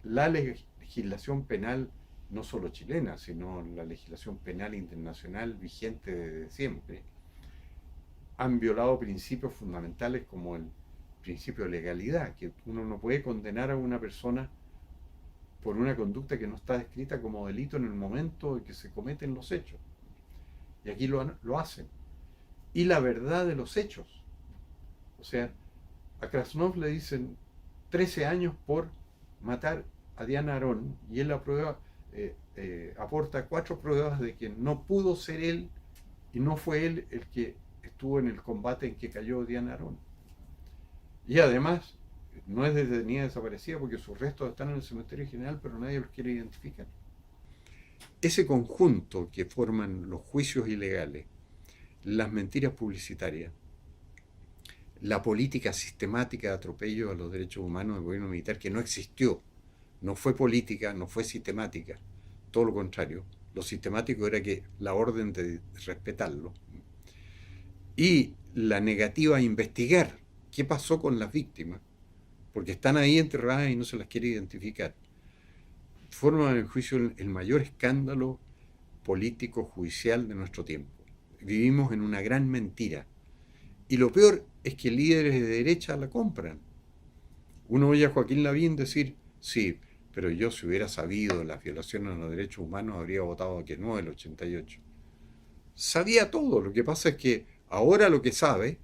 la legislación penal, no solo chilena, sino la legislación penal internacional vigente desde siempre. Han violado principios fundamentales como el principio de legalidad, que uno no puede condenar a una persona por una conducta que no está descrita como delito en el momento en que se cometen los hechos. Y aquí lo hacen. Y la verdad de los hechos. O sea, a Krasnov le dicen 13 años por matar a Diana Arón y él aporta 4 pruebas de que no pudo ser él y no fue él el que estuvo en el combate en que cayó Diana Arón. Y además no es detenida, desaparecida, porque sus restos están en el cementerio general, pero nadie los quiere identificar. Ese conjunto que forman los juicios ilegales, las mentiras publicitarias, la política sistemática de atropello a los derechos humanos del gobierno militar, que no existió, no fue política, no fue sistemática, todo lo contrario. Lo sistemático era que la orden de respetarlo y la negativa a investigar qué pasó con las víctimas, porque están ahí enterradas y no se las quiere identificar, forman el juicio el mayor escándalo político judicial de nuestro tiempo. Vivimos en una gran mentira. Y lo peor es que líderes de derecha la compran. Uno oye a Joaquín Lavín decir, sí, pero yo si hubiera sabido las violaciones a los derechos humanos habría votado que no el 88. Sabía todo, lo que pasa es que ahora lo que sabe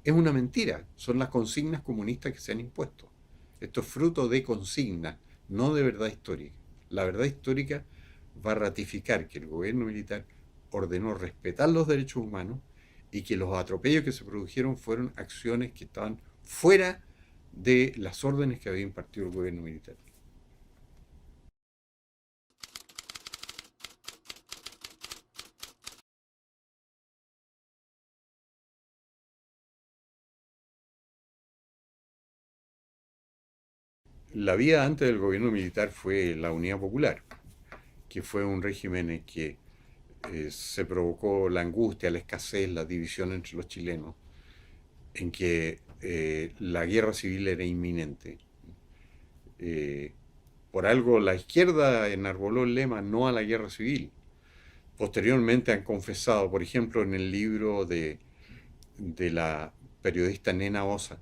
es una mentira, son las consignas comunistas que se han impuesto. Esto es fruto de consignas, no de verdad histórica. La verdad histórica va a ratificar que el gobierno militar ordenó respetar los derechos humanos y que los atropellos que se produjeron fueron acciones que estaban fuera de las órdenes que había impartido el gobierno militar. La vida antes del gobierno militar fue la Unidad Popular, que fue un régimen en que se provocó la angustia, la escasez, la división entre los chilenos, en que la guerra civil era inminente. Por algo la izquierda enarboló el lema no a la guerra civil. Posteriormente han confesado, por ejemplo, en el libro de la periodista Nena Osa,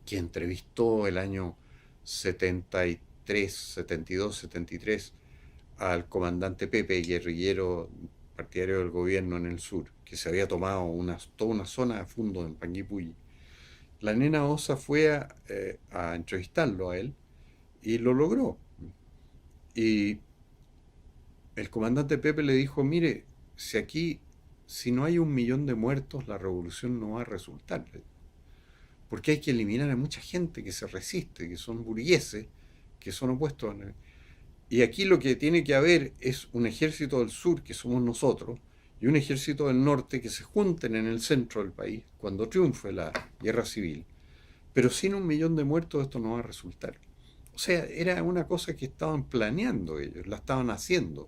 que entrevistó el año 73, 72, 73 al comandante Pepe, guerrillero partidario del gobierno en el sur, que se había tomado toda una zona de fondo en Panguipulli. La Nena Osa fue a entrevistarlo a él y lo logró. Y el comandante Pepe le dijo, mire, si aquí si no hay 1 millón de muertos, la revolución no va a resultar. Porque hay que eliminar a mucha gente que se resiste, que son burgueses, que son opuestos. Y aquí lo que tiene que haber es un ejército del sur, que somos nosotros, y un ejército del norte que se junten en el centro del país cuando triunfe la guerra civil. Pero sin 1 millón de muertos esto no va a resultar. O sea, era una cosa que estaban planeando ellos, la estaban haciendo.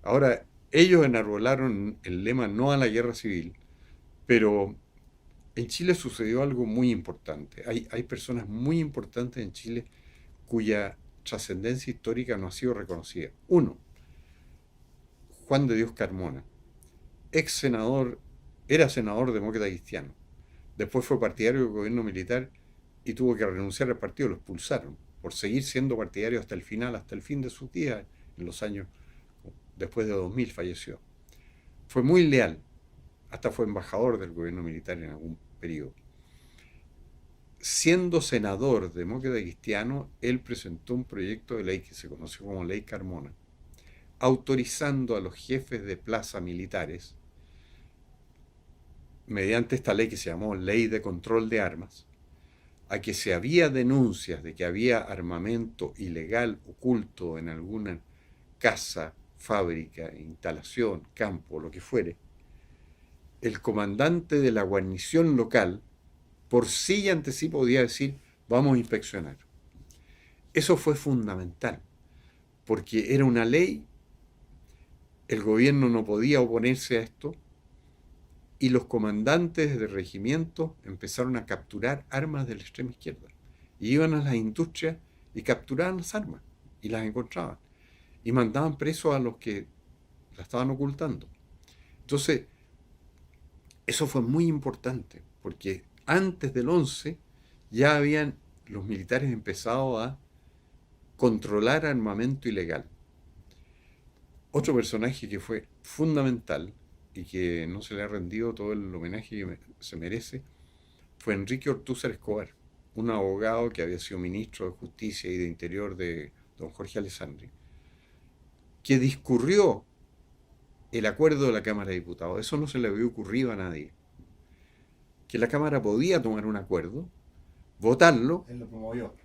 Ahora, ellos enarbolaron el lema no a la guerra civil, pero en Chile sucedió algo muy importante. Hay personas muy importantes en Chile cuya trascendencia histórica no ha sido reconocida. Uno, Juan de Dios Carmona, ex senador, era senador demócrata cristiano. Después fue partidario del gobierno militar y tuvo que renunciar al partido, lo expulsaron por seguir siendo partidario hasta el final, hasta el fin de sus días, en los años después de 2000 falleció. Fue muy leal, hasta fue embajador del gobierno militar en algún periodo. Siendo senador demócrata cristiano, él presentó un proyecto de ley que se conoció como Ley Carmona, autorizando a los jefes de plaza militares, mediante esta ley que se llamó Ley de Control de Armas, a que si había denuncias de que había armamento ilegal oculto en alguna casa, fábrica, instalación, campo, lo que fuere, el comandante de la guarnición local por sí y ante sí podía decir, vamos a inspeccionar. Eso fue fundamental, porque era una ley, el gobierno no podía oponerse a esto, y los comandantes de regimientos empezaron a capturar armas de la extrema izquierda. Y iban a las industrias y capturaban las armas, y las encontraban. Y mandaban presos a los que la estaban ocultando. Entonces, eso fue muy importante, porque antes del 11 ya habían los militares empezado a controlar armamento ilegal. Otro personaje que fue fundamental y que no se le ha rendido todo el homenaje que se merece fue Enrique Ortúzar Escobar, un abogado que había sido ministro de Justicia y de Interior de don Jorge Alessandri, que discurrió el acuerdo de la Cámara de Diputados. Eso no se le había ocurrido a nadie. Que la Cámara podía tomar un acuerdo, votarlo.
Él lo promovió.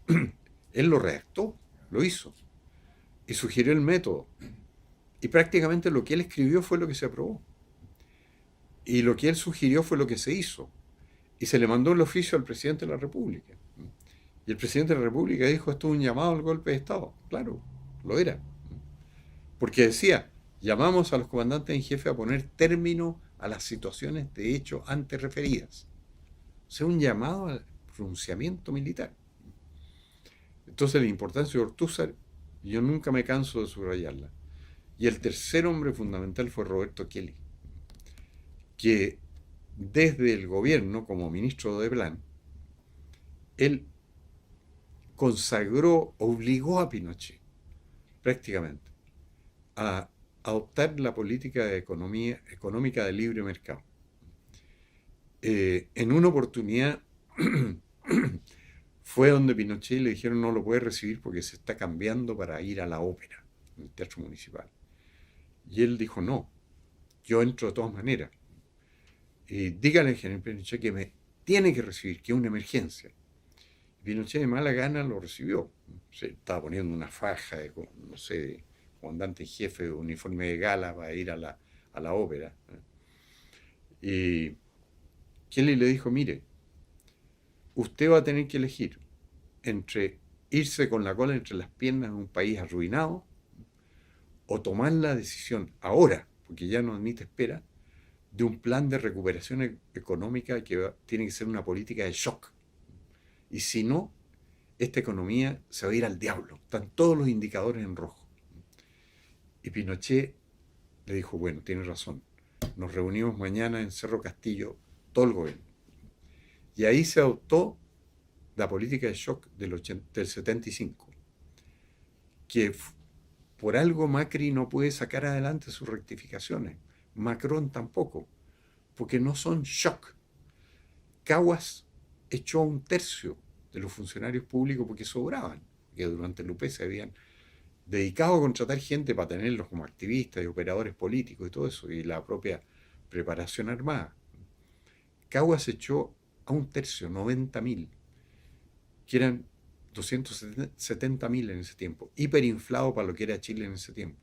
Él lo redactó, lo hizo, y sugirió el método. Y prácticamente lo que él escribió fue lo que se aprobó. Y lo que él sugirió fue lo que se hizo. Y se le mandó el oficio al presidente de la República. Y el presidente de la República dijo, esto es un llamado al golpe de Estado. Claro, lo era. Porque decía, llamamos a los comandantes en jefe a poner término a las situaciones de hecho antes referidas. O sea, un llamado al pronunciamiento militar. Entonces la importancia de Ortúzar, yo nunca me canso de subrayarla. Y el tercer hombre fundamental fue Roberto Kelly, que desde el gobierno, como ministro de Plan, él consagró, obligó a Pinochet, prácticamente, a adoptar la política de económica de libre mercado. En una oportunidad fue donde Pinochet le dijeron no lo puede recibir porque se está cambiando para ir a la ópera, en el Teatro Municipal. Y él dijo, no, yo entro de todas maneras. Dígale al general Pinochet que me tiene que recibir, que es una emergencia. Y Pinochet de mala gana lo recibió. Se estaba poniendo una faja de, no sé, de comandante en jefe, de uniforme de gala para ir a la ópera. Y Kelly le dijo, mire, usted va a tener que elegir entre irse con la cola entre las piernas en un país arruinado o tomar la decisión ahora, porque ya no admite espera, de un plan de recuperación económica que tiene que ser una política de shock. Y si no, esta economía se va a ir al diablo. Están todos los indicadores en rojo. Y Pinochet le dijo, bueno, tiene razón. Nos reunimos mañana en Cerro Castillo, todo el gobierno. Y ahí se adoptó la política de shock del 75, que por algo Macri no puede sacar adelante sus rectificaciones. Macron tampoco, porque no son shock. Caguas echó a 1/3 de los funcionarios públicos porque sobraban, que durante el UP se habían dedicado a contratar gente para tenerlos como activistas y operadores políticos y todo eso, y la propia preparación armada. Caguas echó a un tercio, 90.000, que eran 270.000 en ese tiempo, hiperinflado para lo que era Chile en ese tiempo.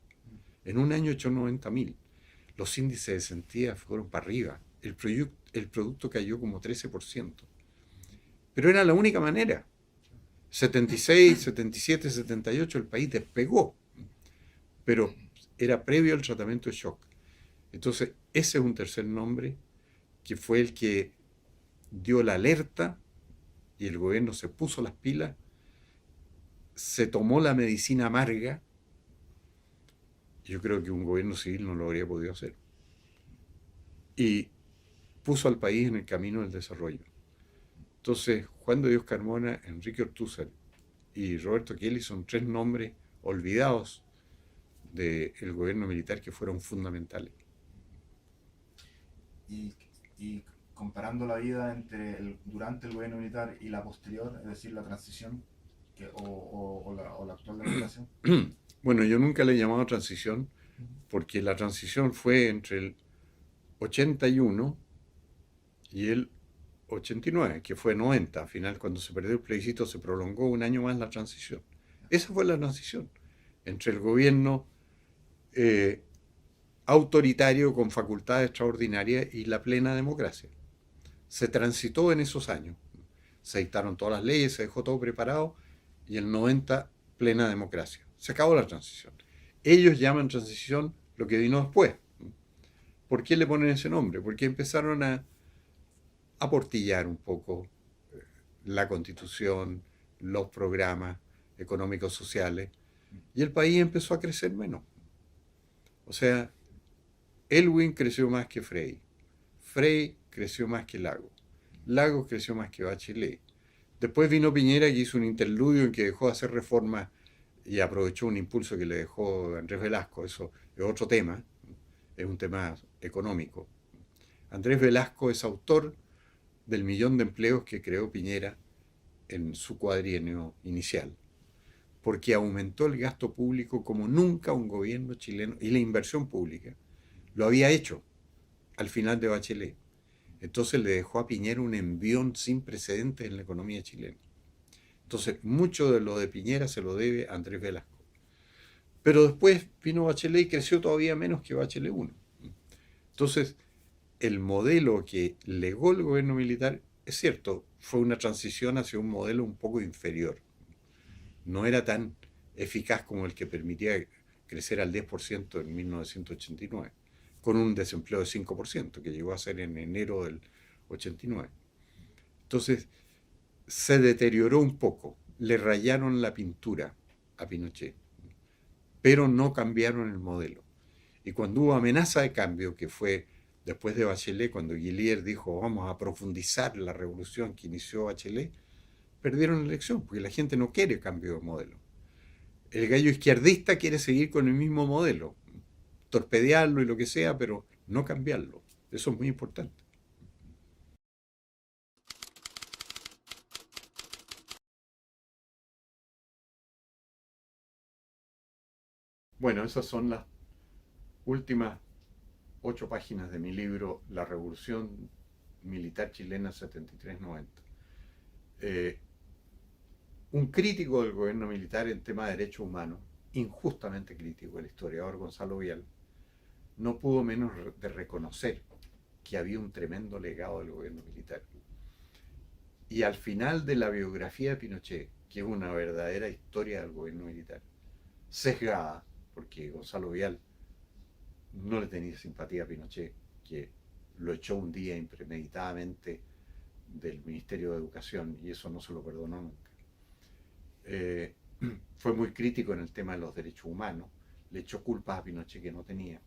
En un año echó 90.000. Los índices de centía fueron para arriba. El producto cayó como 13%. Pero era la única manera. 76, 77, 78, el país despegó. Pero era previo al tratamiento de shock. Entonces, ese es un tercer nombre que fue el que dio la alerta y el gobierno se puso las pilas, se tomó la medicina amarga. Yo creo que un gobierno civil no lo habría podido hacer. Y puso al país en el camino del desarrollo. Entonces, Juan de Dios Carmona, Enrique Ortúzar y Roberto Kelly son tres nombres olvidados del gobierno militar que fueron fundamentales.
Y comparando la vida durante el gobierno militar y la posterior, es decir, la transición o la actual democracia.
Bueno, yo nunca le he llamado transición porque la transición fue entre el 81 y el 89, que fue 90. Al final, cuando se perdió el plebiscito, se prolongó un año más la transición. Esa fue la transición entre el gobierno autoritario con facultades extraordinarias y la plena democracia. Se transitó en esos años. Se dictaron todas las leyes, se dejó todo preparado y el 90 plena democracia. Se acabó la transición. Ellos llaman transición lo que vino después. ¿Por qué le ponen ese nombre? Porque empezaron a portillar un poco la constitución, los programas económicos sociales, y el país empezó a crecer menos. O sea, Elwin creció más que Frey, Frey creció más que Lagos creció más que Bachelet. Después vino Piñera, que hizo un interludio en que dejó de hacer reformas y aprovechó un impulso que le dejó Andrés Velasco. Eso es otro tema, es un tema económico. Andrés Velasco es autor del 1.000.000 de empleos que creó Piñera en su cuadrienio inicial, porque aumentó el gasto público como nunca un gobierno chileno, y la inversión pública lo había hecho al final de Bachelet. Entonces le dejó a Piñera un envión sin precedentes en la economía chilena. Entonces, mucho de lo de Piñera se lo debe a Andrés Velasco. Pero después vino Bachelet y creció todavía menos que Bachelet 1. Entonces, el modelo que legó el gobierno militar, es cierto, fue una transición hacia un modelo un poco inferior. No era tan eficaz como el que permitía crecer al 10% en 1989, con un desempleo de 5%, que llegó a ser en enero del 89. Entonces, se deterioró un poco, le rayaron la pintura a Pinochet, pero no cambiaron el modelo. Y cuando hubo amenaza de cambio, que fue después de Bachelet, cuando Guillier dijo vamos a profundizar la revolución que inició Bachelet, perdieron la elección, porque la gente no quiere cambio de modelo. El gallo izquierdista quiere seguir con el mismo modelo, torpedearlo y lo que sea, pero no cambiarlo. Eso es muy importante. Bueno, esas son las últimas 8 páginas de mi libro La Revolución Militar Chilena 73-90. Un crítico del gobierno militar en tema de derechos humanos, injustamente crítico, el historiador Gonzalo Vial, no pudo menos de reconocer que había un tremendo legado del gobierno militar. Y al final de la biografía de Pinochet, que es una verdadera historia del gobierno militar, sesgada, porque Gonzalo Vial no le tenía simpatía a Pinochet, que lo echó un día impremeditadamente del Ministerio de Educación y eso no se lo perdonó nunca. Fue muy crítico en el tema de los derechos humanos, le echó culpas a Pinochet que no tenía,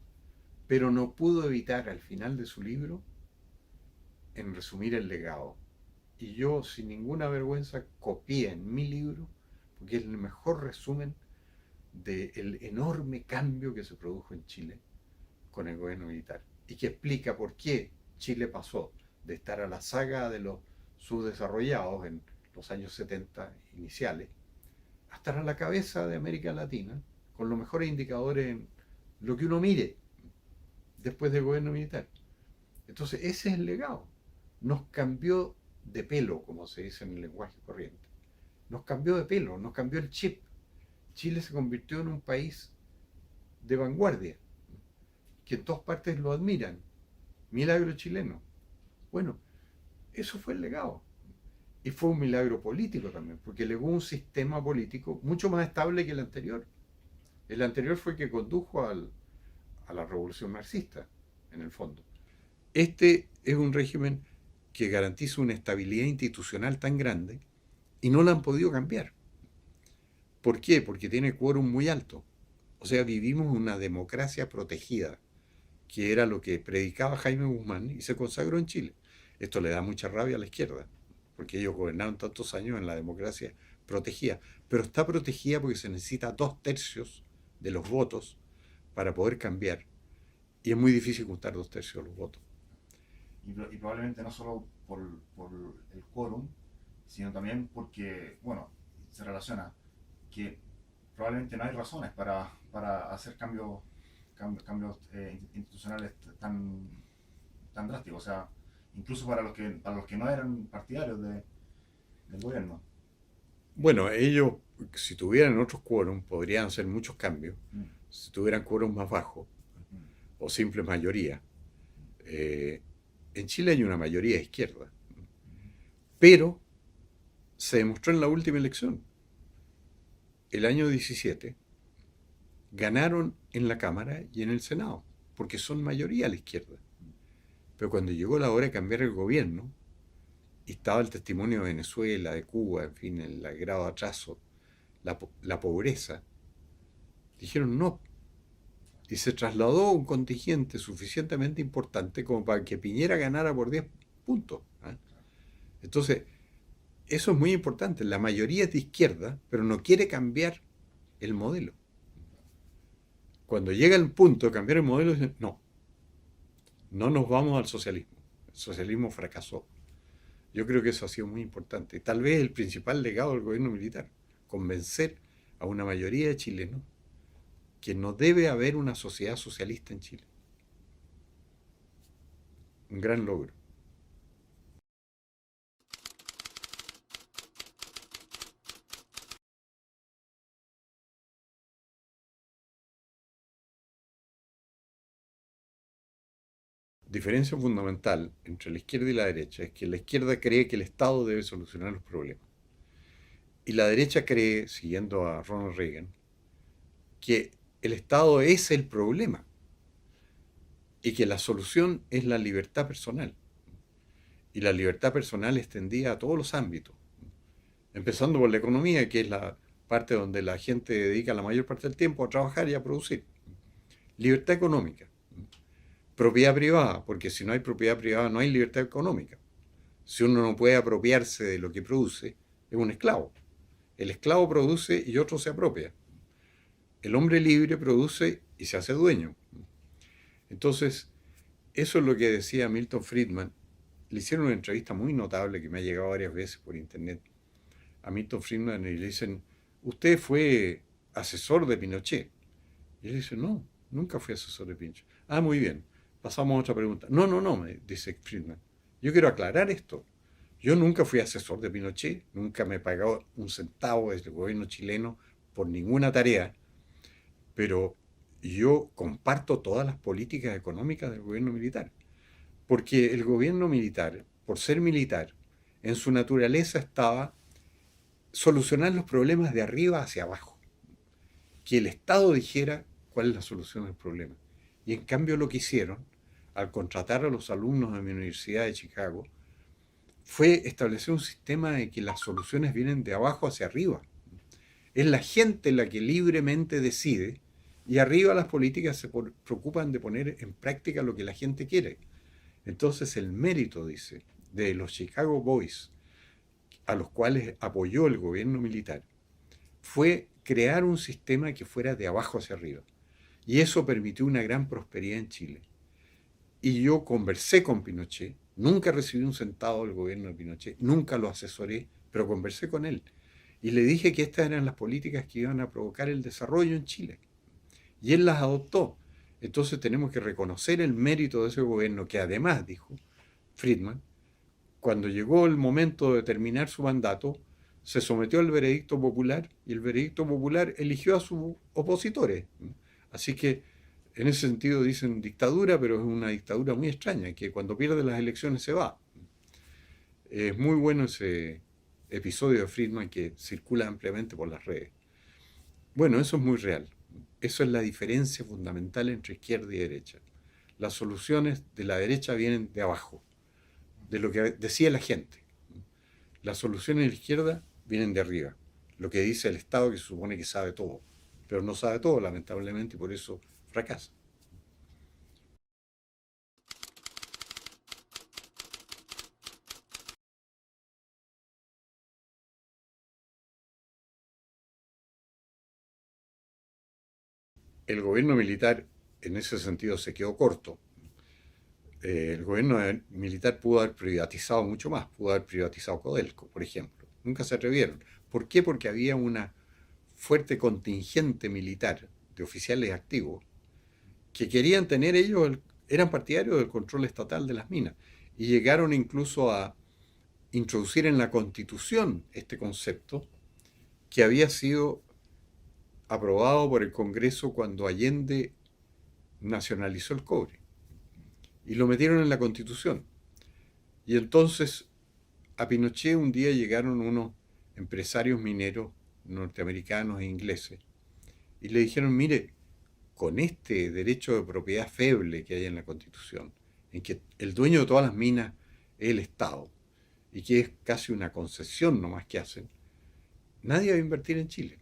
pero no pudo evitar al final de su libro en resumir el legado. Y yo sin ninguna vergüenza copié en mi libro, porque es el mejor resumen del enorme cambio que se produjo en Chile con el gobierno militar y que explica por qué Chile pasó de estar a la saga de los subdesarrollados en los años 70 iniciales a estar a la cabeza de América Latina con los mejores indicadores en lo que uno mire después del gobierno militar. Entonces, ese es el legado. Nos cambió de pelo, como se dice en el lenguaje corriente. Nos cambió de pelo, nos cambió el chip. Chile se convirtió en un país de vanguardia, que en todas partes lo admiran. Milagro chileno. Bueno, eso fue el legado. Y fue un milagro político también, porque legó un sistema político mucho más estable que el anterior. El anterior fue el que condujo a la revolución marxista, en el fondo. Este es un régimen que garantiza una estabilidad institucional tan grande y no la han podido cambiar. ¿Por qué? Porque tiene quórum muy alto. O sea, vivimos una democracia protegida, que era lo que predicaba Jaime Guzmán y se consagró en Chile. Esto le da mucha rabia a la izquierda, porque ellos gobernaron tantos años en la democracia protegida. Pero está protegida porque se necesita 2/3 de los votos para poder cambiar. Y es muy difícil juntar 2/3 de los votos.
Y probablemente no solo por el quórum, sino también porque, bueno, se relaciona que probablemente no hay razones para hacer cambios institucionales tan drásticos. O sea, incluso para los que no eran partidarios del gobierno.
Bueno, ellos, si tuvieran otros quórum, podrían hacer muchos cambios.
Mm,
Si tuvieran quórum más bajo
mm,
o simple mayoría. Eh, en Chile hay una mayoría de izquierda, pero se demostró en la última elección. El año 17 ganaron en la Cámara y en el Senado, porque son mayoría a la izquierda. Pero cuando llegó la hora de cambiar el gobierno, y estaba el testimonio de Venezuela, de Cuba, en fin, el grado de atraso, la pobreza, dijeron no. Y se trasladó un contingente suficientemente importante como para que Piñera ganara por 10 puntos. ¿Ah? Entonces, eso es muy importante. La mayoría es de izquierda, pero no quiere cambiar el modelo. Cuando llega el punto de cambiar el modelo, dicen, no, no nos vamos al socialismo. El socialismo fracasó. Yo creo que eso ha sido muy importante. Tal vez el principal legado del gobierno militar, convencer a una mayoría de chilenos que no debe haber una sociedad socialista en Chile. Un gran logro. Diferencia fundamental entre la izquierda y la derecha es que la izquierda cree que el Estado debe solucionar los problemas. Y la derecha cree, siguiendo a Ronald Reagan, que el Estado es el problema y que la solución es la libertad personal. Y la libertad personal extendida a todos los ámbitos, empezando por la economía, que es la parte donde la gente dedica la mayor parte del tiempo a trabajar y a producir. Libertad económica. Propiedad privada, porque si no hay propiedad privada no hay libertad económica. Si uno no puede apropiarse de lo que produce, es un esclavo. El esclavo produce y otro se apropia. El hombre libre produce y se hace dueño. Entonces, eso es lo que decía Milton Friedman. Le hicieron una entrevista muy notable que me ha llegado varias veces por internet a Milton Friedman y le dicen, usted fue asesor de Pinochet. Y él dice, no, nunca fui asesor de Pinochet. Ah, muy bien, pasamos a otra pregunta. No, no, no, me dice Friedman. Yo quiero aclarar esto. Yo nunca fui asesor de Pinochet, nunca me he pagado un centavo desde el gobierno chileno por ninguna tarea, pero yo comparto todas las políticas económicas del gobierno militar. Porque el gobierno militar, por ser militar, en su naturaleza estaba solucionar los problemas de arriba hacia abajo. Que el Estado dijera cuál es la solución del problema. Y en cambio lo que hicieron, al contratar a los alumnos de mi Universidad de Chicago, fue establecer un sistema de que las soluciones vienen de abajo hacia arriba. Es la gente la que libremente decide y arriba las políticas se preocupan de poner en práctica lo que la gente quiere. Entonces el mérito, dice, de los Chicago Boys, a los cuales apoyó el gobierno militar, fue crear un sistema que fuera de abajo hacia arriba. Y eso permitió una gran prosperidad en Chile. Y yo conversé con Pinochet, nunca recibí un centavo del gobierno de Pinochet, nunca lo asesoré, pero conversé con él. Y le dije que estas eran las políticas que iban a provocar el desarrollo en Chile. Y él las adoptó. Entonces tenemos que reconocer el mérito de ese gobierno que además, dijo Friedman, cuando llegó el momento de terminar su mandato, se sometió al veredicto popular y el veredicto popular eligió a sus opositores. Así que en ese sentido dicen dictadura, pero es una dictadura muy extraña, que cuando pierde las elecciones se va. Es muy bueno ese episodio de Friedman que circula ampliamente por las redes. Bueno, eso es muy real. Eso es la diferencia fundamental entre izquierda y derecha. Las soluciones de la derecha vienen de abajo, de lo que decía la gente. Las soluciones de la izquierda vienen de arriba, lo que dice el Estado, que se supone que sabe todo, pero no sabe todo, lamentablemente, y por eso fracasa. El gobierno militar en ese sentido se quedó corto. El gobierno militar pudo haber privatizado mucho más, pudo haber privatizado Codelco, por ejemplo. Nunca se atrevieron. ¿Por qué? Porque había una fuerte contingente militar de oficiales activos que querían tener ellos, eran partidarios del control estatal de las minas y llegaron incluso a introducir en la Constitución este concepto que había sido aprobado por el Congreso cuando Allende nacionalizó el cobre y lo metieron en la Constitución. Y entonces a Pinochet un día llegaron unos empresarios mineros norteamericanos e ingleses y le dijeron, mire, con este derecho de propiedad feble que hay en la Constitución, en que el dueño de todas las minas es el Estado y que es casi una concesión nomás que hacen, nadie va a invertir en Chile.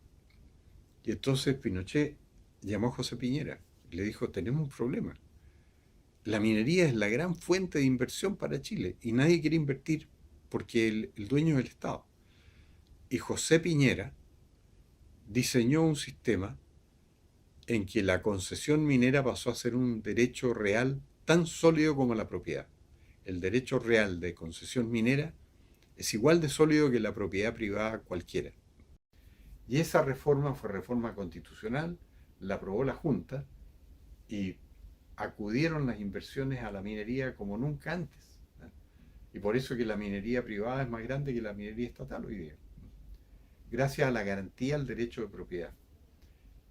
Y entonces Pinochet llamó a José Piñera y le dijo, tenemos un problema. La minería es la gran fuente de inversión para Chile y nadie quiere invertir porque el dueño es el Estado. Y José Piñera diseñó un sistema en que la concesión minera pasó a ser un derecho real tan sólido como la propiedad. El derecho real de concesión minera es igual de sólido que la propiedad privada cualquiera. Y esa reforma fue reforma constitucional, la aprobó la Junta y acudieron las inversiones a la minería como nunca antes. Y por eso que la minería privada es más grande que la minería estatal hoy día. Gracias a la garantía al derecho de propiedad.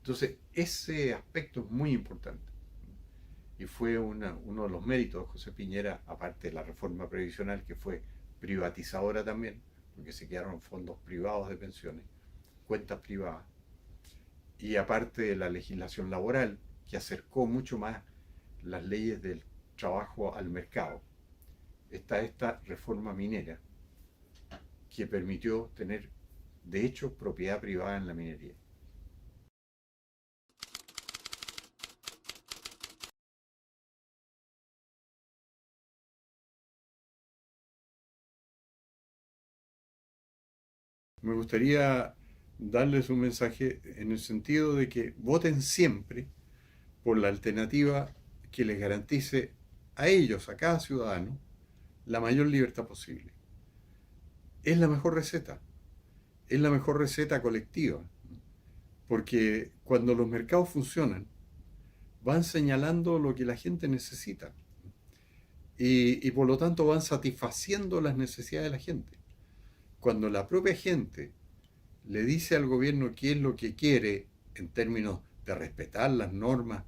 Entonces, ese aspecto es muy importante. Y fue uno de los méritos de José Piñera, aparte de la reforma previsional, que fue privatizadora también, porque se quedaron fondos privados de pensiones, cuentas privadas. Y aparte de la legislación laboral, que acercó mucho más las leyes del trabajo al mercado, está esta reforma minera, que permitió tener, de hecho, propiedad privada en la minería. Me gustaría darles un mensaje en el sentido de que voten siempre por la alternativa que les garantice a ellos, a cada ciudadano, la mayor libertad posible. Es la mejor receta, es la mejor receta colectiva, porque cuando los mercados funcionan, van señalando lo que la gente necesita y por lo tanto van satisfaciendo las necesidades de la gente. Cuando la propia gente le dice al gobierno qué es lo que quiere en términos de respetar las normas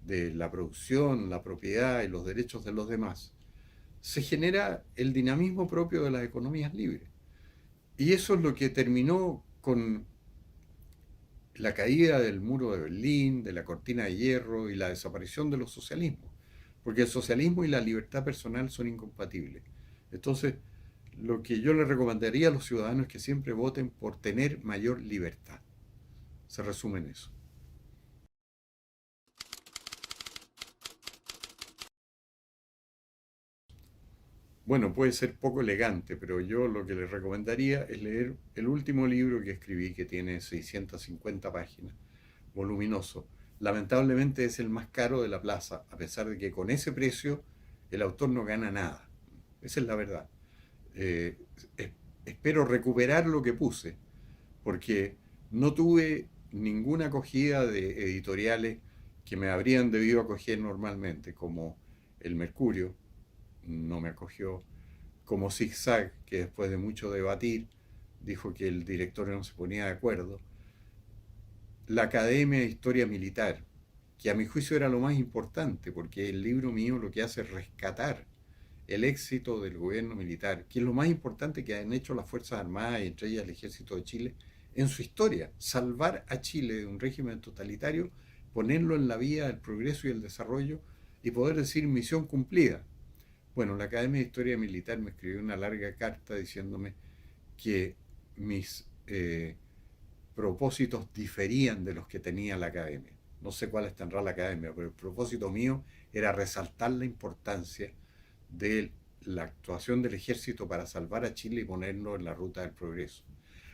de la producción, la propiedad y los derechos de los demás, se genera el dinamismo propio de las economías libres. Y eso es lo que terminó con la caída del muro de Berlín, de la cortina de hierro y la desaparición de los socialismos. Porque el socialismo y la libertad personal son incompatibles. Entonces, lo que yo le recomendaría a los ciudadanos es que siempre voten por tener mayor libertad. Se resume en eso. Bueno, puede ser poco elegante, pero yo lo que les recomendaría es leer el último libro que escribí, que tiene 650 páginas, voluminoso. Lamentablemente es el más caro de la plaza, a pesar de que con ese precio el autor no gana nada. Esa es la verdad. Eh, Espero recuperar lo que puse, porque no tuve ninguna acogida de editoriales que me habrían debido acoger normalmente, como el Mercurio, no me acogió, como Zigzag, que después de mucho debatir dijo que el directorio no se ponía de acuerdo, la Academia de Historia Militar, que a mi juicio era lo más importante, porque el libro mío lo que hace es rescatar el éxito del gobierno militar, que es lo más importante que han hecho las Fuerzas Armadas y entre ellas el Ejército de Chile en su historia, salvar a Chile de un régimen totalitario, ponerlo en la vía del progreso y el desarrollo y poder decir misión cumplida. Bueno, la Academia de Historia Militar me escribió una larga carta diciéndome que mis propósitos diferían de los que tenía la Academia. No sé cuáles tendrá la Academia, pero el propósito mío era resaltar la importancia de la actuación del ejército para salvar a Chile y ponerlo en la ruta del progreso.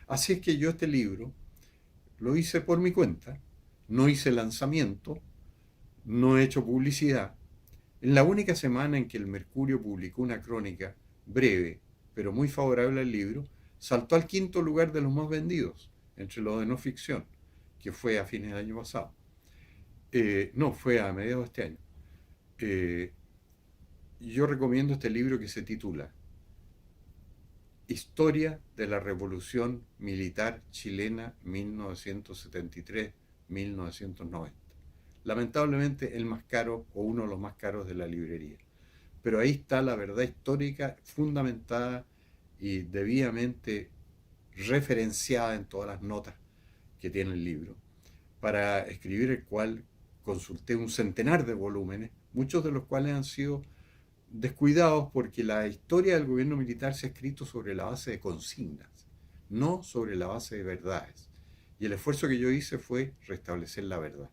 Así es que yo este libro lo hice por mi cuenta, no hice lanzamiento, no he hecho publicidad. En la única semana en que el Mercurio publicó una crónica breve, pero muy favorable al libro, saltó al quinto lugar de los más vendidos, entre los de no ficción, que fue a fines del año pasado. No, fue a mediados de este año. Eh, yo recomiendo este libro que se titula Historia de la Revolución Militar Chilena 1973-1990. Lamentablemente el más caro o uno de los más caros de la librería. Pero ahí está la verdad histórica fundamentada y debidamente referenciada en todas las notas que tiene el libro, para escribir el cual consulté un centenar de volúmenes, muchos de los cuales han sido descuidados porque la historia del gobierno militar se ha escrito sobre la base de consignas, no sobre la base de verdades. Y el esfuerzo que yo hice fue restablecer la verdad.